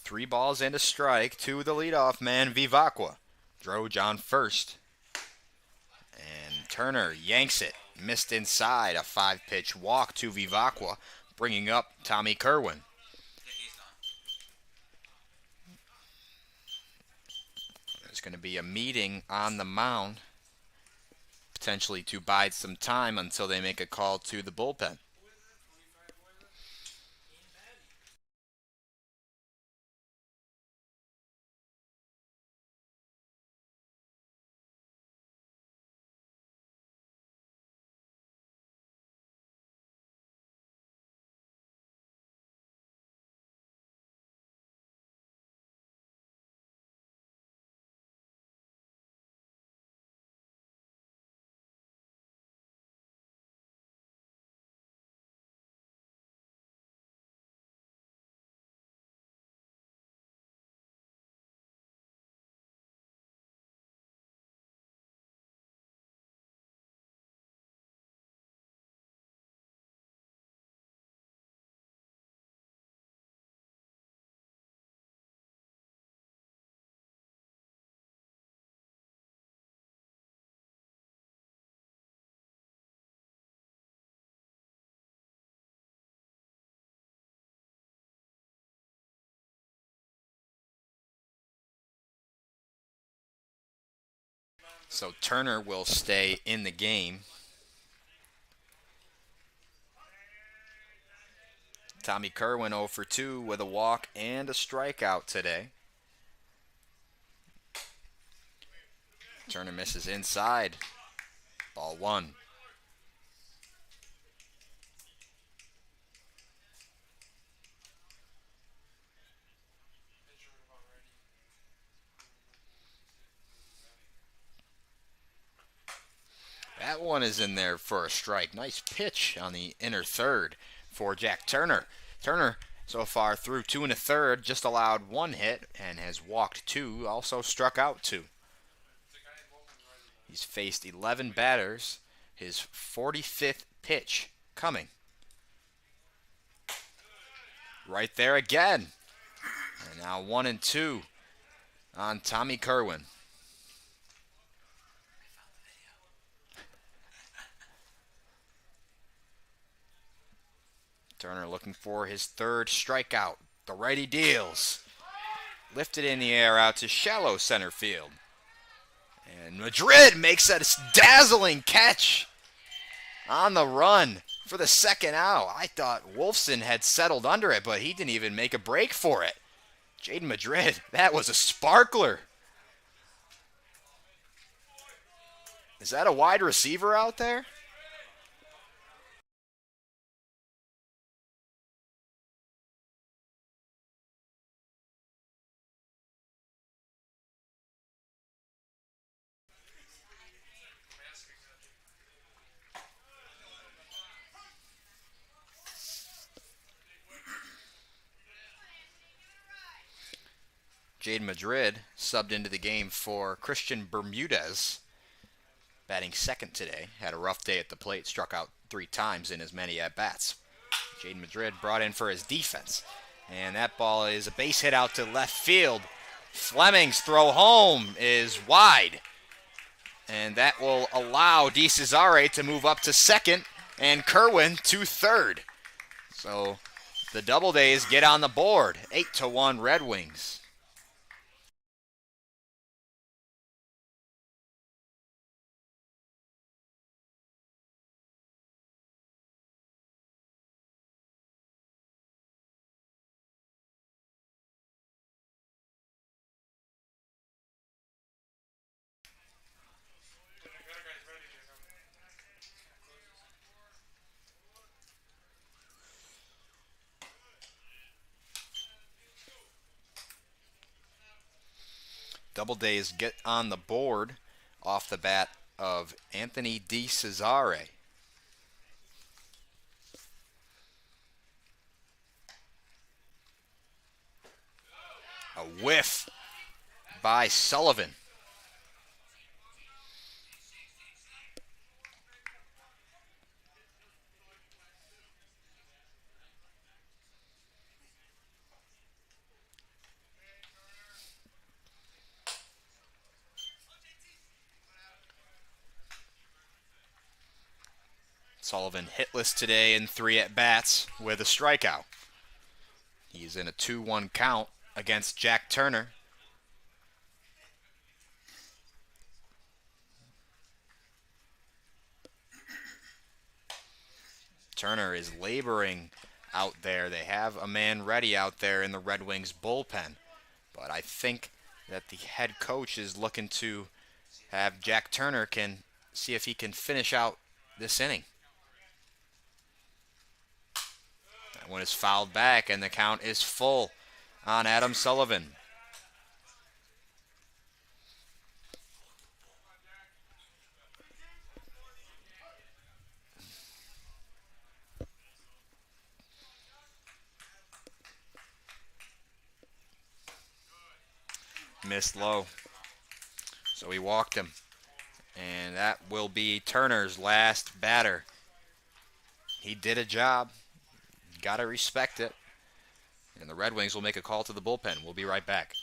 Three balls and a strike to the leadoff man, Vivacqua. Droge on first. And Turner yanks it. Missed inside. A 5-pitch walk to Vivacqua, bringing up Tommy Kerwin. There's going to be a meeting on the mound. potentially to bide some time until they make a call to the bullpen. So Turner will stay in the game. Tommy Kerwin 0 for 2 with a walk and a strikeout today. Turner misses inside. Ball 1. That one is in there for a strike. Nice pitch on the inner third for Jack Turner. Turner so far through 2 1/3, just allowed 1 hit and has walked 2, also struck out 2. He's faced 11 batters, his 45th pitch coming. Right there again. And now 1-2 on Tommy Kerwin. Turner looking for his 3rd strikeout. The righty deals. Lifted in the air out to shallow center field. And Madrid makes a dazzling catch on the run for the 2nd out. I thought Wolfson had settled under it, but he didn't even make a break for it. Jaden Madrid, that was a sparkler. Is that a wide receiver out there? Jaden Madrid subbed into the game for Christian Bermudez, batting 2nd today. Had a rough day at the plate, struck out 3 times in as many at-bats. Jaden Madrid brought in for his defense. And that ball is a base hit out to left field. Fleming's throw home is wide. And that will allow DeCesare to move up to 2nd and Kerwin to 3rd. So the Doubledays get on the board. 8-1 Red Wings. Doubledays get on the board off the bat of Anthony DeCesare. A whiff by Sullivan. Sullivan hitless today in 3 at-bats with a strikeout. He's in a 2-1 count against Jack Turner. Turner is laboring out there. They have a man ready out there in the Red Wings bullpen. But I think that the head coach is looking to have Jack Turner can see if he can finish out this inning. That one is fouled back, and the count is full on Adam Sullivan. Missed low, so he walked him. And that will be Turner's last batter. He did a job. Got to respect it. And the Red Wings will make a call to the bullpen. We'll be right back.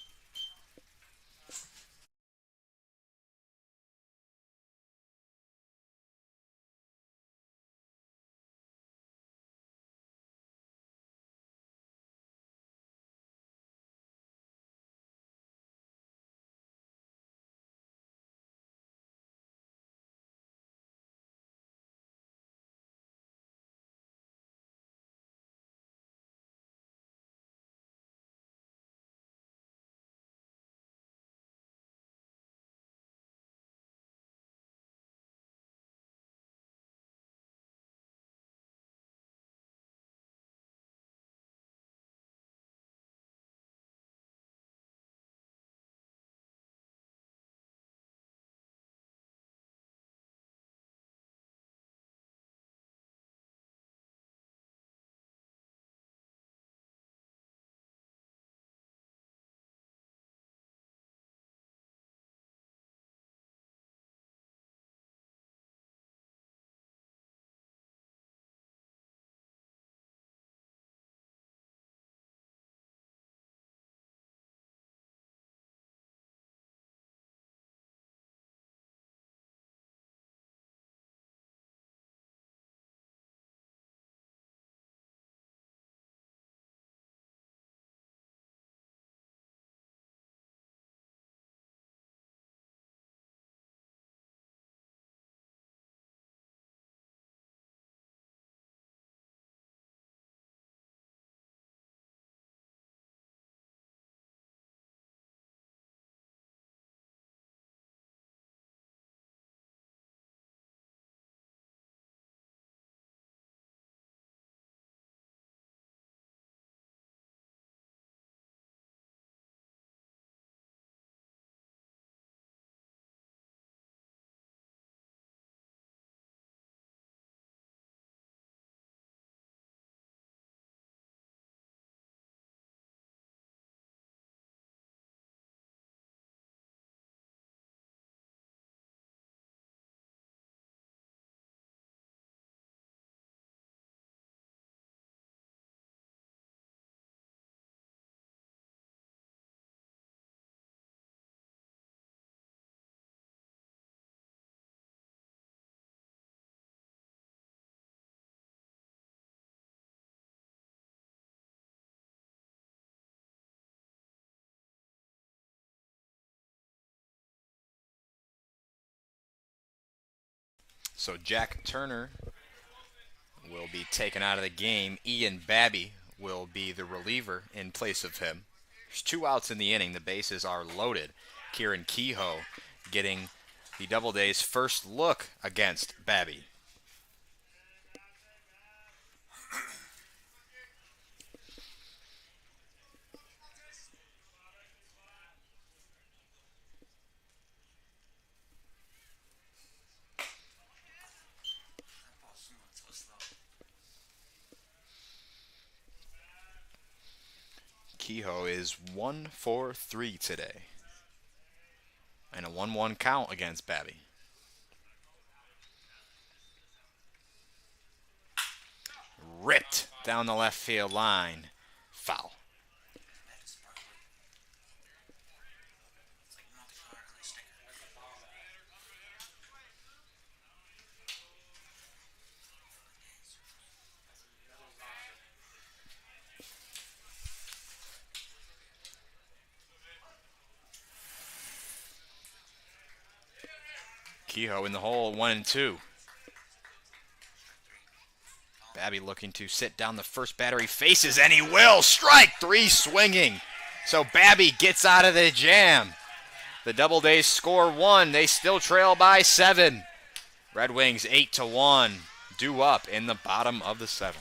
So Jack Turner will be taken out of the game. Ian Babby will be the reliever in place of him. There's 2 outs in the inning. The bases are loaded. Kieran Kehoe getting the Doubledays' first look against Babby. Kehoe is 1 for 3 today. And a 1-1 count against Babby. Ripped down the left field line. Foul. Kehoe in the hole, 1-2. Babby looking to sit down the first batter he faces, and he will. Strike 3 swinging. So Babby gets out of the jam. The Doubledays score 1. They still trail by 7. Red Wings 8-1. Due up in the bottom of the 7th.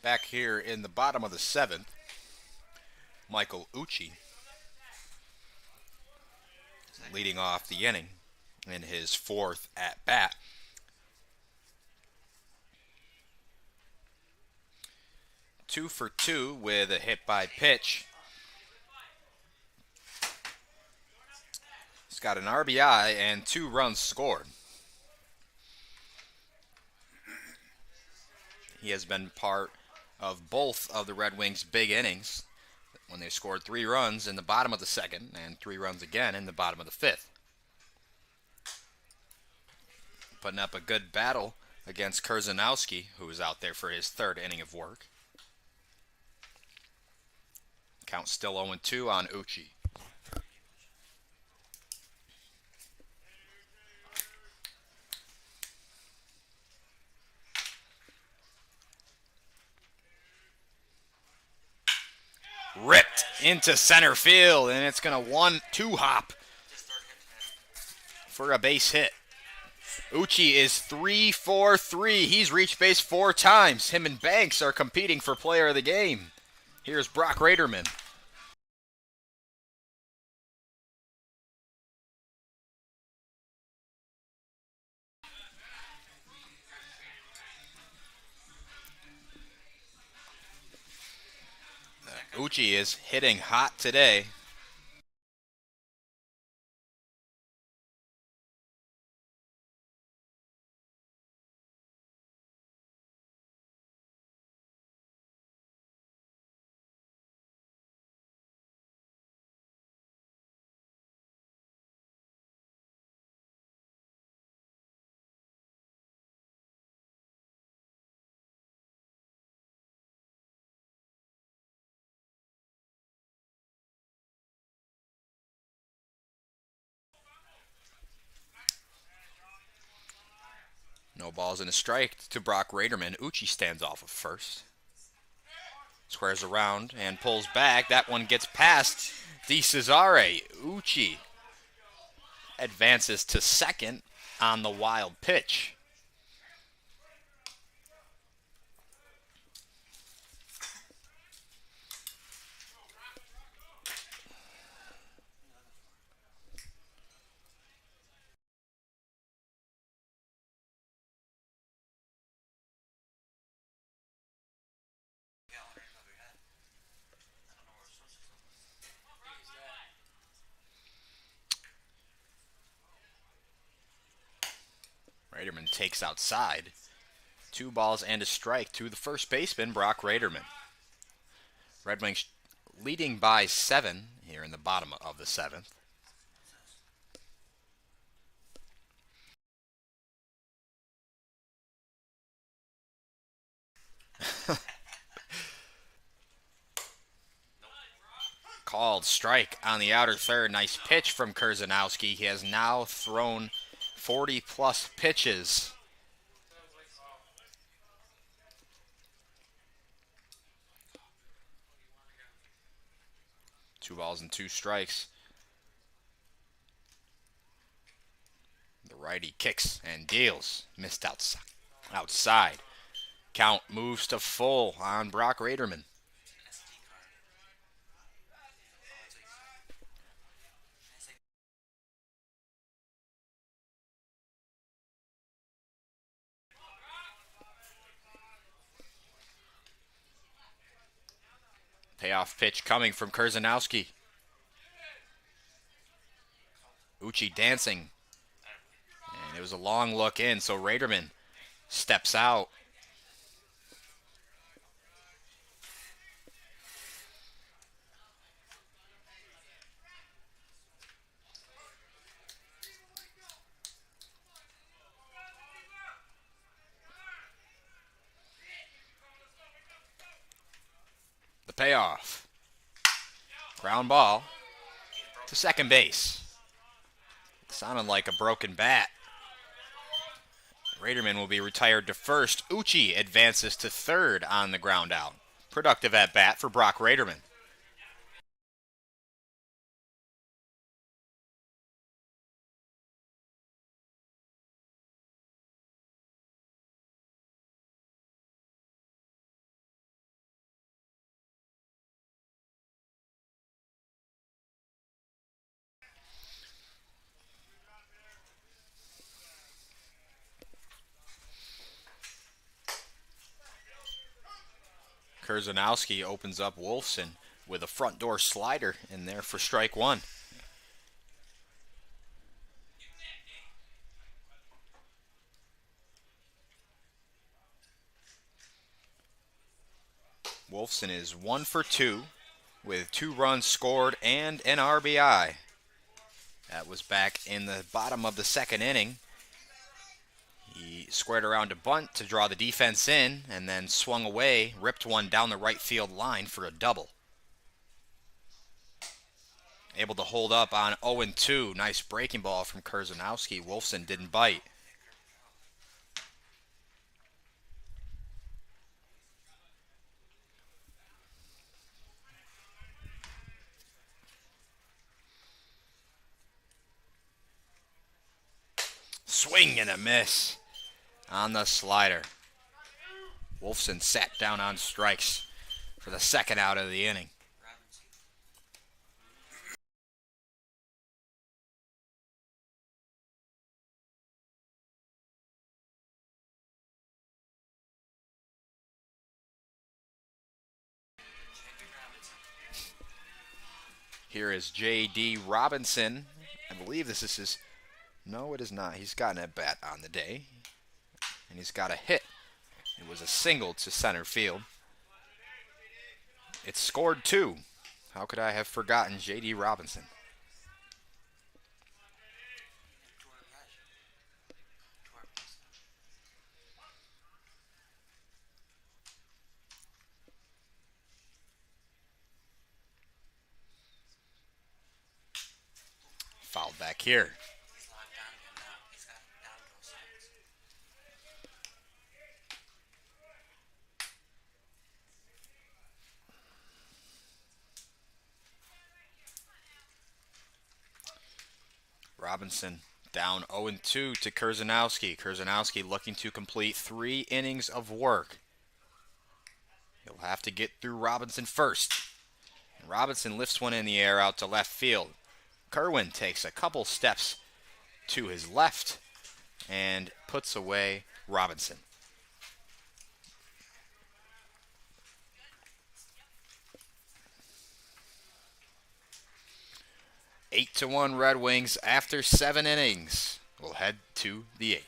Back here in the bottom of the 7th, Michael Ucci leading off the inning in his 4th at-bat. Two for 2 with a hit by pitch. He's got an RBI and 2 runs scored. He has been part of both of the Red Wings' big innings when they scored 3 runs in the bottom of the 2nd and 3 runs again in the bottom of the 5th. Putting up a good battle against Kurzanowski, who was out there for his 3rd inning of work. Count still 0-2 on Ucci. Ripped into center field, and it's going to 1-2 hop for a base hit. Ucci is 3 for 3. He's reached base 4 times. Him and Banks are competing for player of the game. Here's Brock Raderman. Ucci is hitting hot today. No balls and a strike to Brock Raderman. Ucci stands off of first. Squares around and pulls back. That one gets past DeCesare. Ucci advances to second on the wild pitch. Raderman takes outside. 2 balls and a strike to the first baseman, Brock Raderman. Red Wings leading by 7 here in the bottom of the 7th. Called strike on the outer third. Nice pitch from Kurzanowski. He has now thrown 40-plus pitches. Two balls and 2 strikes. The righty kicks and deals. Missed outside. Count moves to full on Brock Raderman. Payoff pitch coming from Kurzanowski. Uchi dancing. And it was a long look in, so Raderman steps out. The payoff. Ground ball to second base. Sounded like a broken bat. Raderman will be retired to first. Uchi advances to third on the ground out. Productive at bat for Brock Raderman. Kurzanowski opens up Wolfson with a front door slider in there for strike 1. Wolfson is 1 for 2 with 2 runs scored and an RBI. That was back in the bottom of the 2nd inning. He squared around a bunt to draw the defense in and then swung away, ripped one down the right field line for a double. Able to hold up on 0-2. Nice breaking ball from Kurzanowski. Wolfson didn't bite. Swing and a miss on the slider. Wolfson sat down on strikes for the 2nd out of the inning. Here is J.D. Robinson. I believe this is his... No, it is not. He's got an at-bat on the day. And he's got a hit. It was a single to center field. It's scored 2. How could I have forgotten J.D. Robinson? Fouled back here. Robinson down 0-2 to Kurzanowski. Kurzanowski looking to complete 3 innings of work. He'll have to get through Robinson first. Robinson lifts one in the air out to left field. Kerwin takes a couple steps to his left and puts away Robinson. Eight to 1 Red Wings after 7 innings. We'll head to the 8th.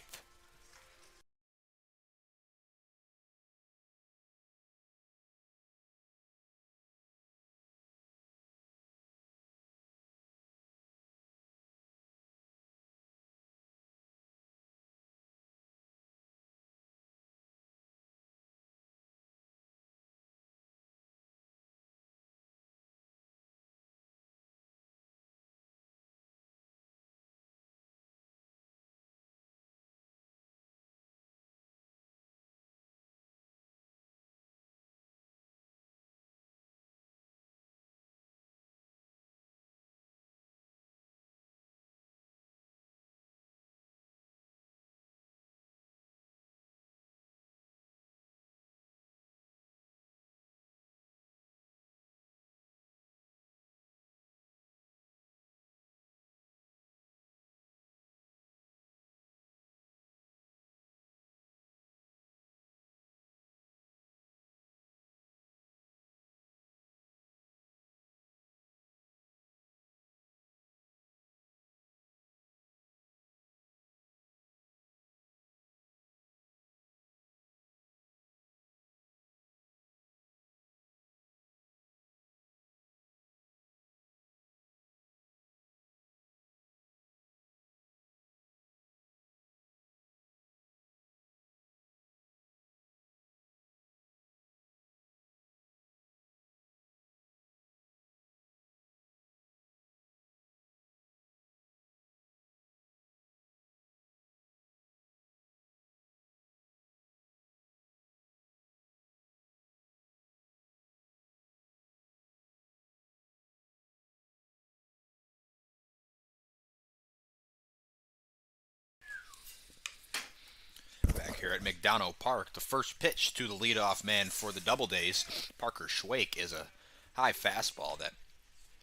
Back here at McDonough Park, the first pitch to the leadoff man for the Doubledays, Parker Schwake, is a high fastball that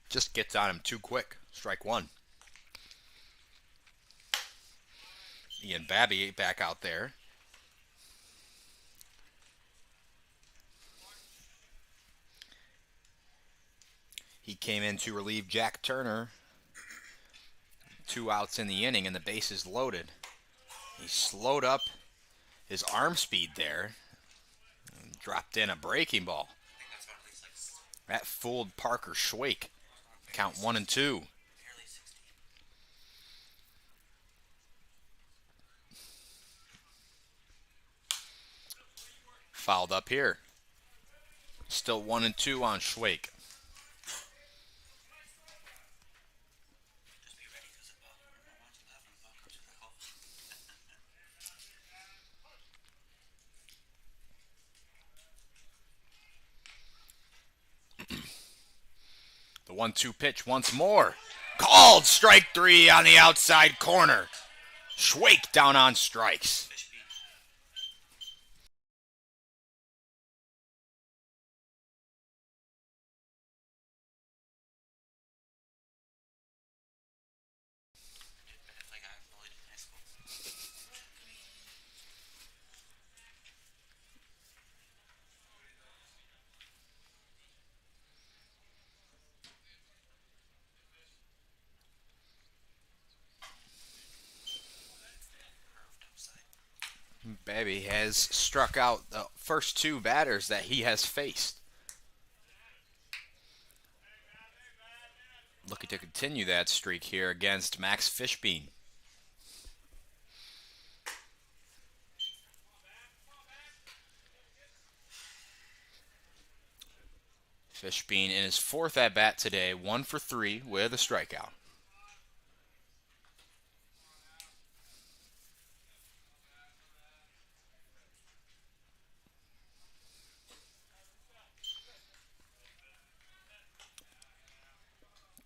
just gets on him too quick. Strike one. Ian Babby back out there. He came in to relieve Jack Turner. 2 outs in the inning and the bases loaded. He slowed up his arm speed there and dropped in a breaking ball. That fooled Parker Schwake. Count 1-2. Fouled up here. Still 1-2 on Schwake. The 1-2 pitch once more. Called strike 3 on the outside corner. Schwake down on strikes. Babby has struck out the first 2 batters that he has faced. Looking to continue that streak here against Max Fishbein. Fishbein in his 4th at-bat today, 1 for 3 with a strikeout.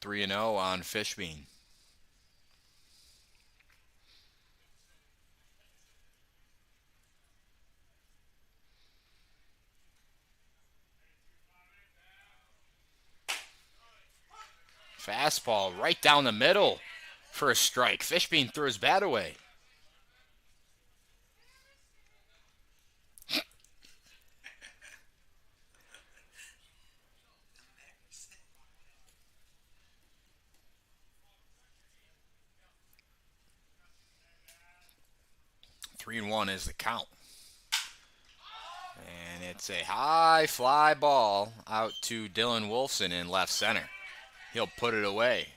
Three and 0 on Fishbein. Fastball right down the middle for a strike. Fishbein threw his bat away. Three and one is the count. And it's a high fly ball out to Dylan Wolfson in left center. He'll put it away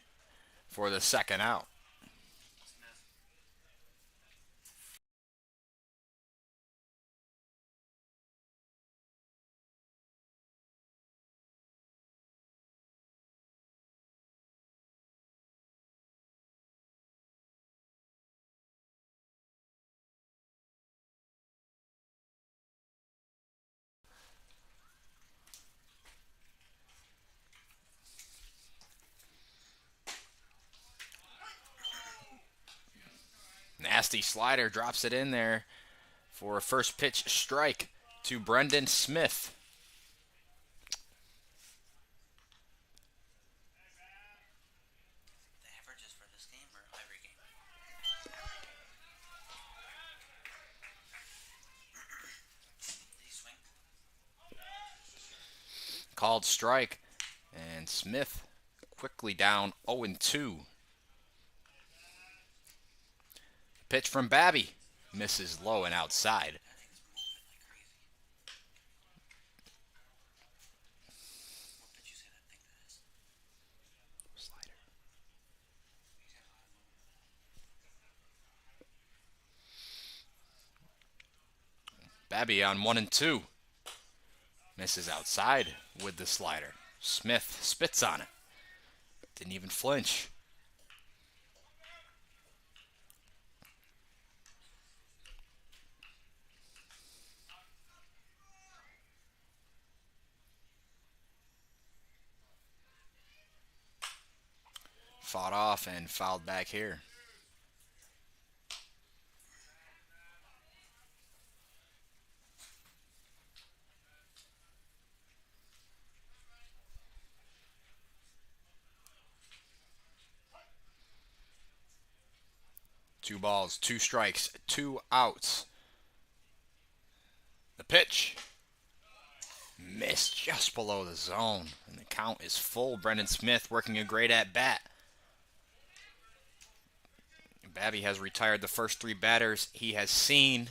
for the second out. Nasty slider, drops it in there for a first pitch strike to Brendan Smith. The averages for this game or every game? Did he swing? Called strike, and Smith quickly down 0-2. Pitch from Babby. Misses low and outside. That thing's moving like crazy. What did you say that thing is? Slider. He's got a lot of movement. Babby on 1-2. Misses outside with the slider. Smith spits on it. Didn't even flinch. Fought off and fouled back here. Two balls, two strikes, two outs. The pitch. Missed just below the zone. And the count is full. Brendan Smith working a great at bat. Babby has retired the first three batters he has seen.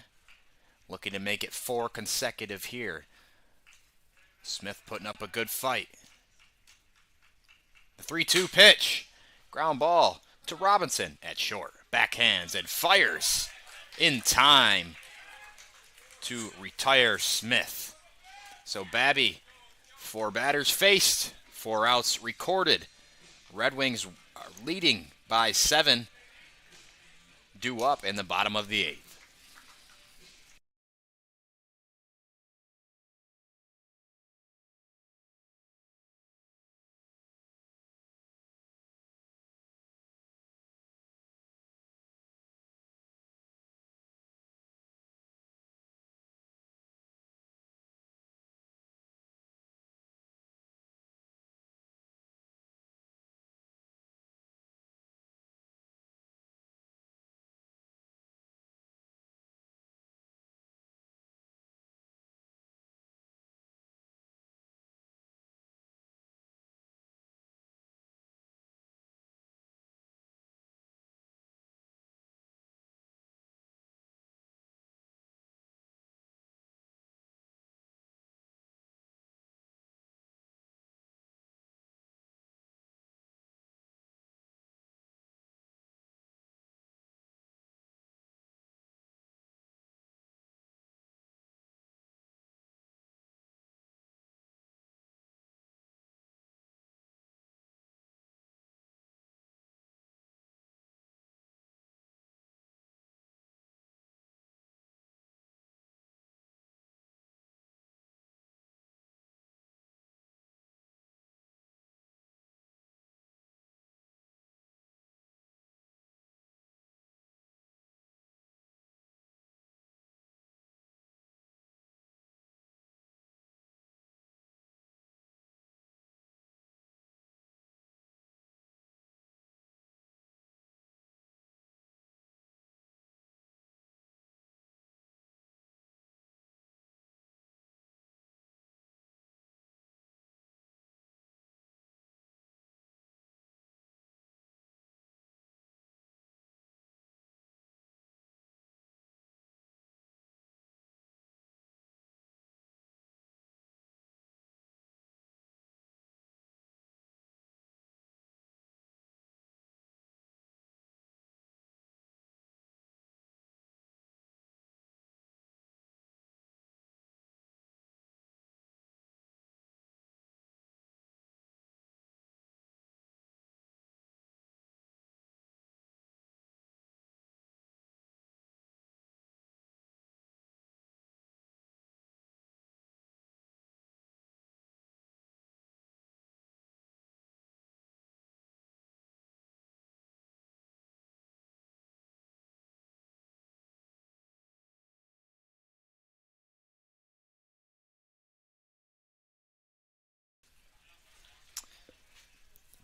Looking to make it 4 consecutive here. Smith putting up a good fight. The 3-2 pitch. Ground ball to Robinson at short. Backhands and fires in time to retire Smith. So Babby, 4 batters faced, 4 outs recorded. Red Wings are leading by 7. Due up in the bottom of the 8th.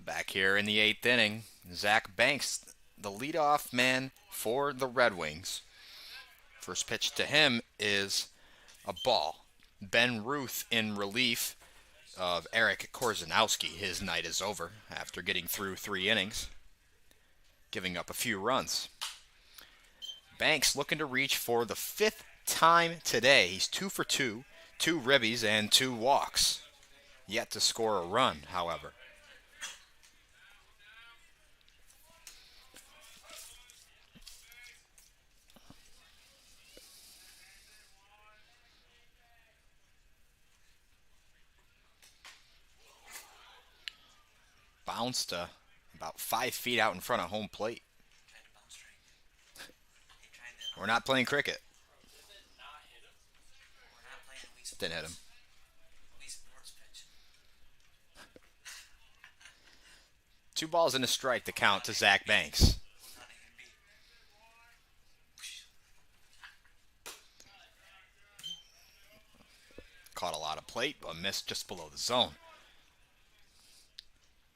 Back here in the 8th inning, Zach Banks, the leadoff man for the Red Wings. First pitch to him is a ball. Ben Ruth in relief of Eric Korzanowski. His night is over after getting through 3 innings, giving up a few runs. Banks looking to reach for the 5th time today. He's 2 for 2, 2 ribbies and 2 walks. Yet to score a run, however. Bounced about 5 feet out in front of home plate. Tried to bounce strike. He tried to. We're not playing cricket. We're not playing Wii Sports. Didn't hit him. Wii Sports pitch. 2 balls and a strike to count to Zach Banks. Not even beat. Caught a lot of plate, but missed just below the zone.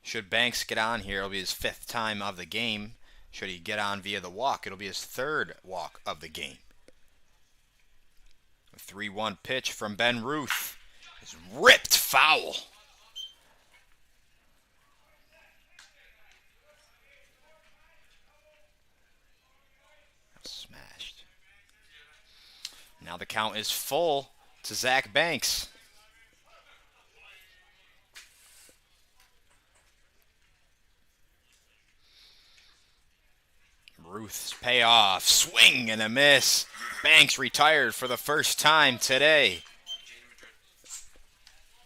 Should Banks get on here, it'll be his 5th time of the game. Should he get on via the walk, it'll be his 3rd walk of the game. A 3-1 pitch from Ben Ruth is ripped foul. Smashed. Now the count is full to Zach Banks. Ruth's payoff, swing and a miss. Banks retired for the first time today.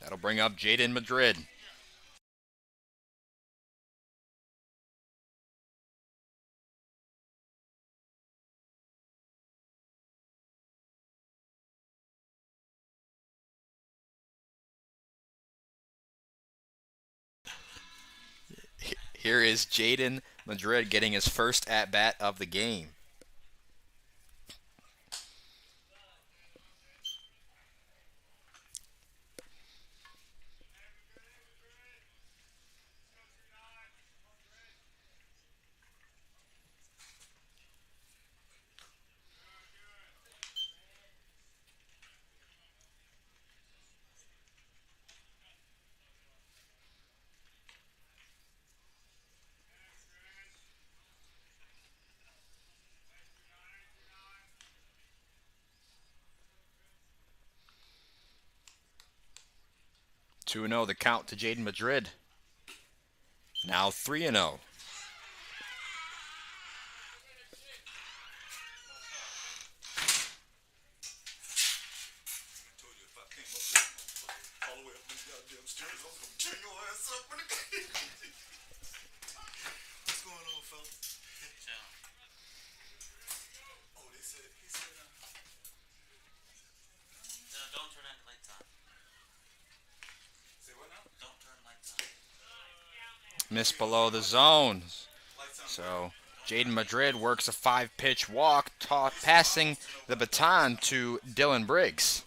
That'll bring up Jaden Madrid. Here is Jaden Madrid getting his first at-bat of the game. Two 2-0 the count to Jaden Madrid. Now 3-0. Don't turn the lights on. Say what now? Don't turn lights on. Missed below the zone. So Jaden Madrid works a 5-pitch walk, passing the baton to Dylan Briggs.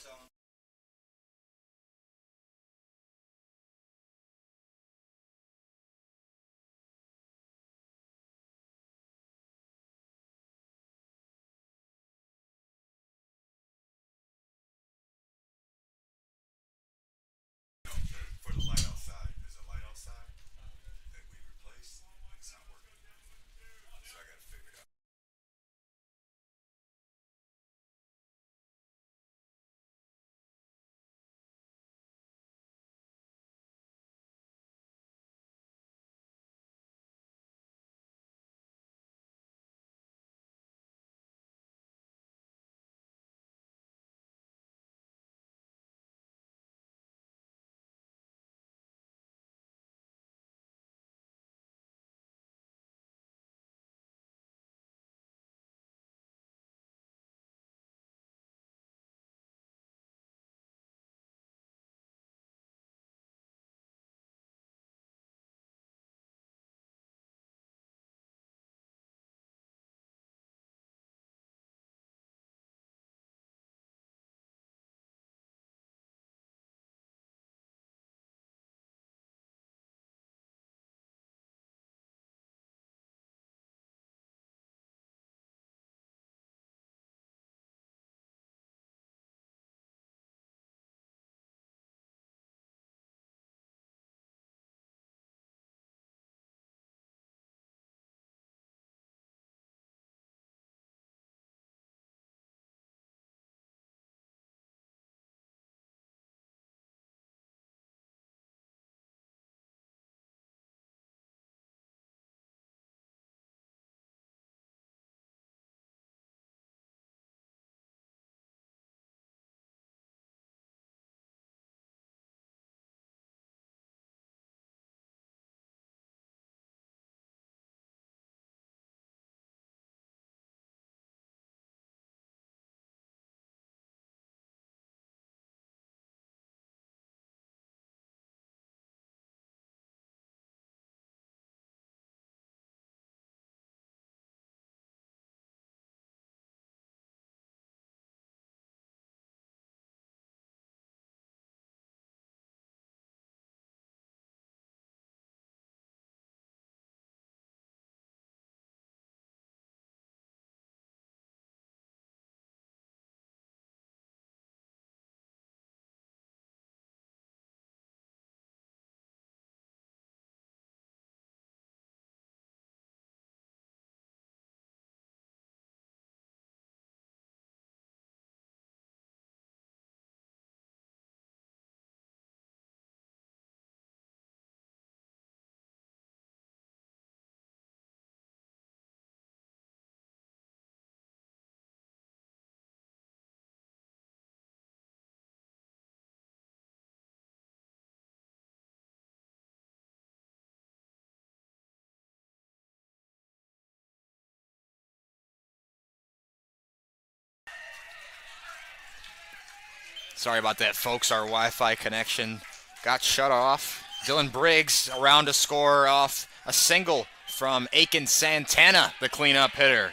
Sorry about that, folks. Our Wi-Fi connection got shut off. Dylan Briggs around to score off a single from Aiken Santana, the cleanup hitter.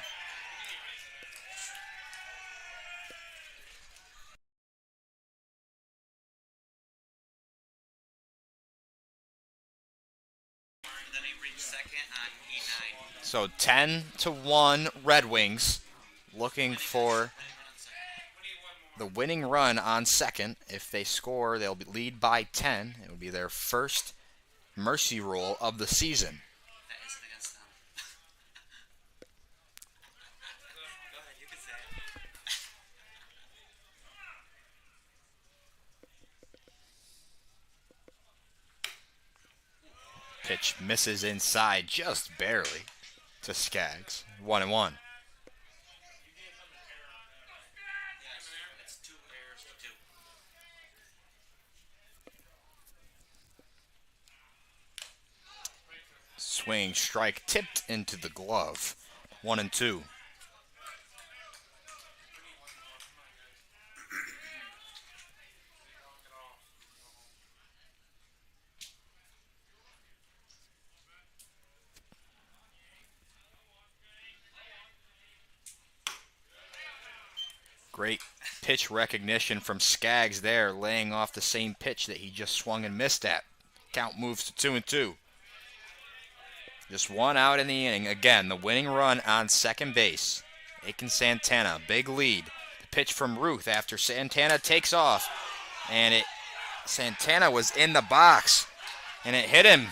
So 10-1 Red Wings, looking for the winning run on second. If they score, they'll lead by 10. It will be their first mercy rule of the season. That isn't against them. Go ahead, you can say it. Pitch misses inside just barely to Skaggs. 1-1. It's 2 errors to 2. Swing strike tipped into the glove. 1-2. Great pitch recognition from Skaggs there, laying off the same pitch that he just swung and missed at. Count moves to 2-2. Just one out in the inning. Again, the winning run on second base. Aiken Santana, big lead. The pitch from Ruth after Santana takes off. And Santana was in the box. And it hit him.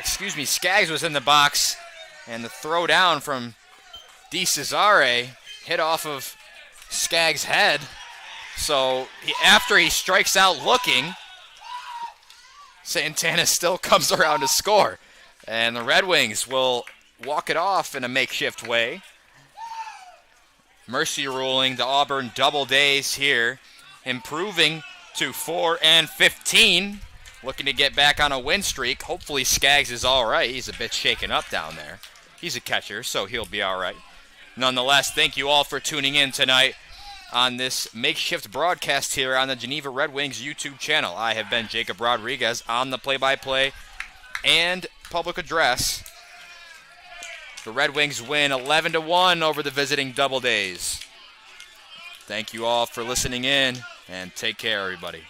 Skaggs was in the box. And the throw down from DeCesare hit off of Skaggs' head. So after he strikes out looking, Santana still comes around to score. And the Red Wings will walk it off in a makeshift way. Mercy ruling the Auburn Doubledays here, improving to 4-15, looking to get back on a win streak. Hopefully Skaggs is all right. He's a bit shaken up down there. He's a catcher, so he'll be all right. Nonetheless, thank you all for tuning in tonight on this makeshift broadcast here on the Geneva Red Wings YouTube channel. I have been Jacob Rodriguez on the play-by-play and public address. The Red Wings win 11-1 over the visiting Doubledays. Thank you all for listening in, and take care, everybody.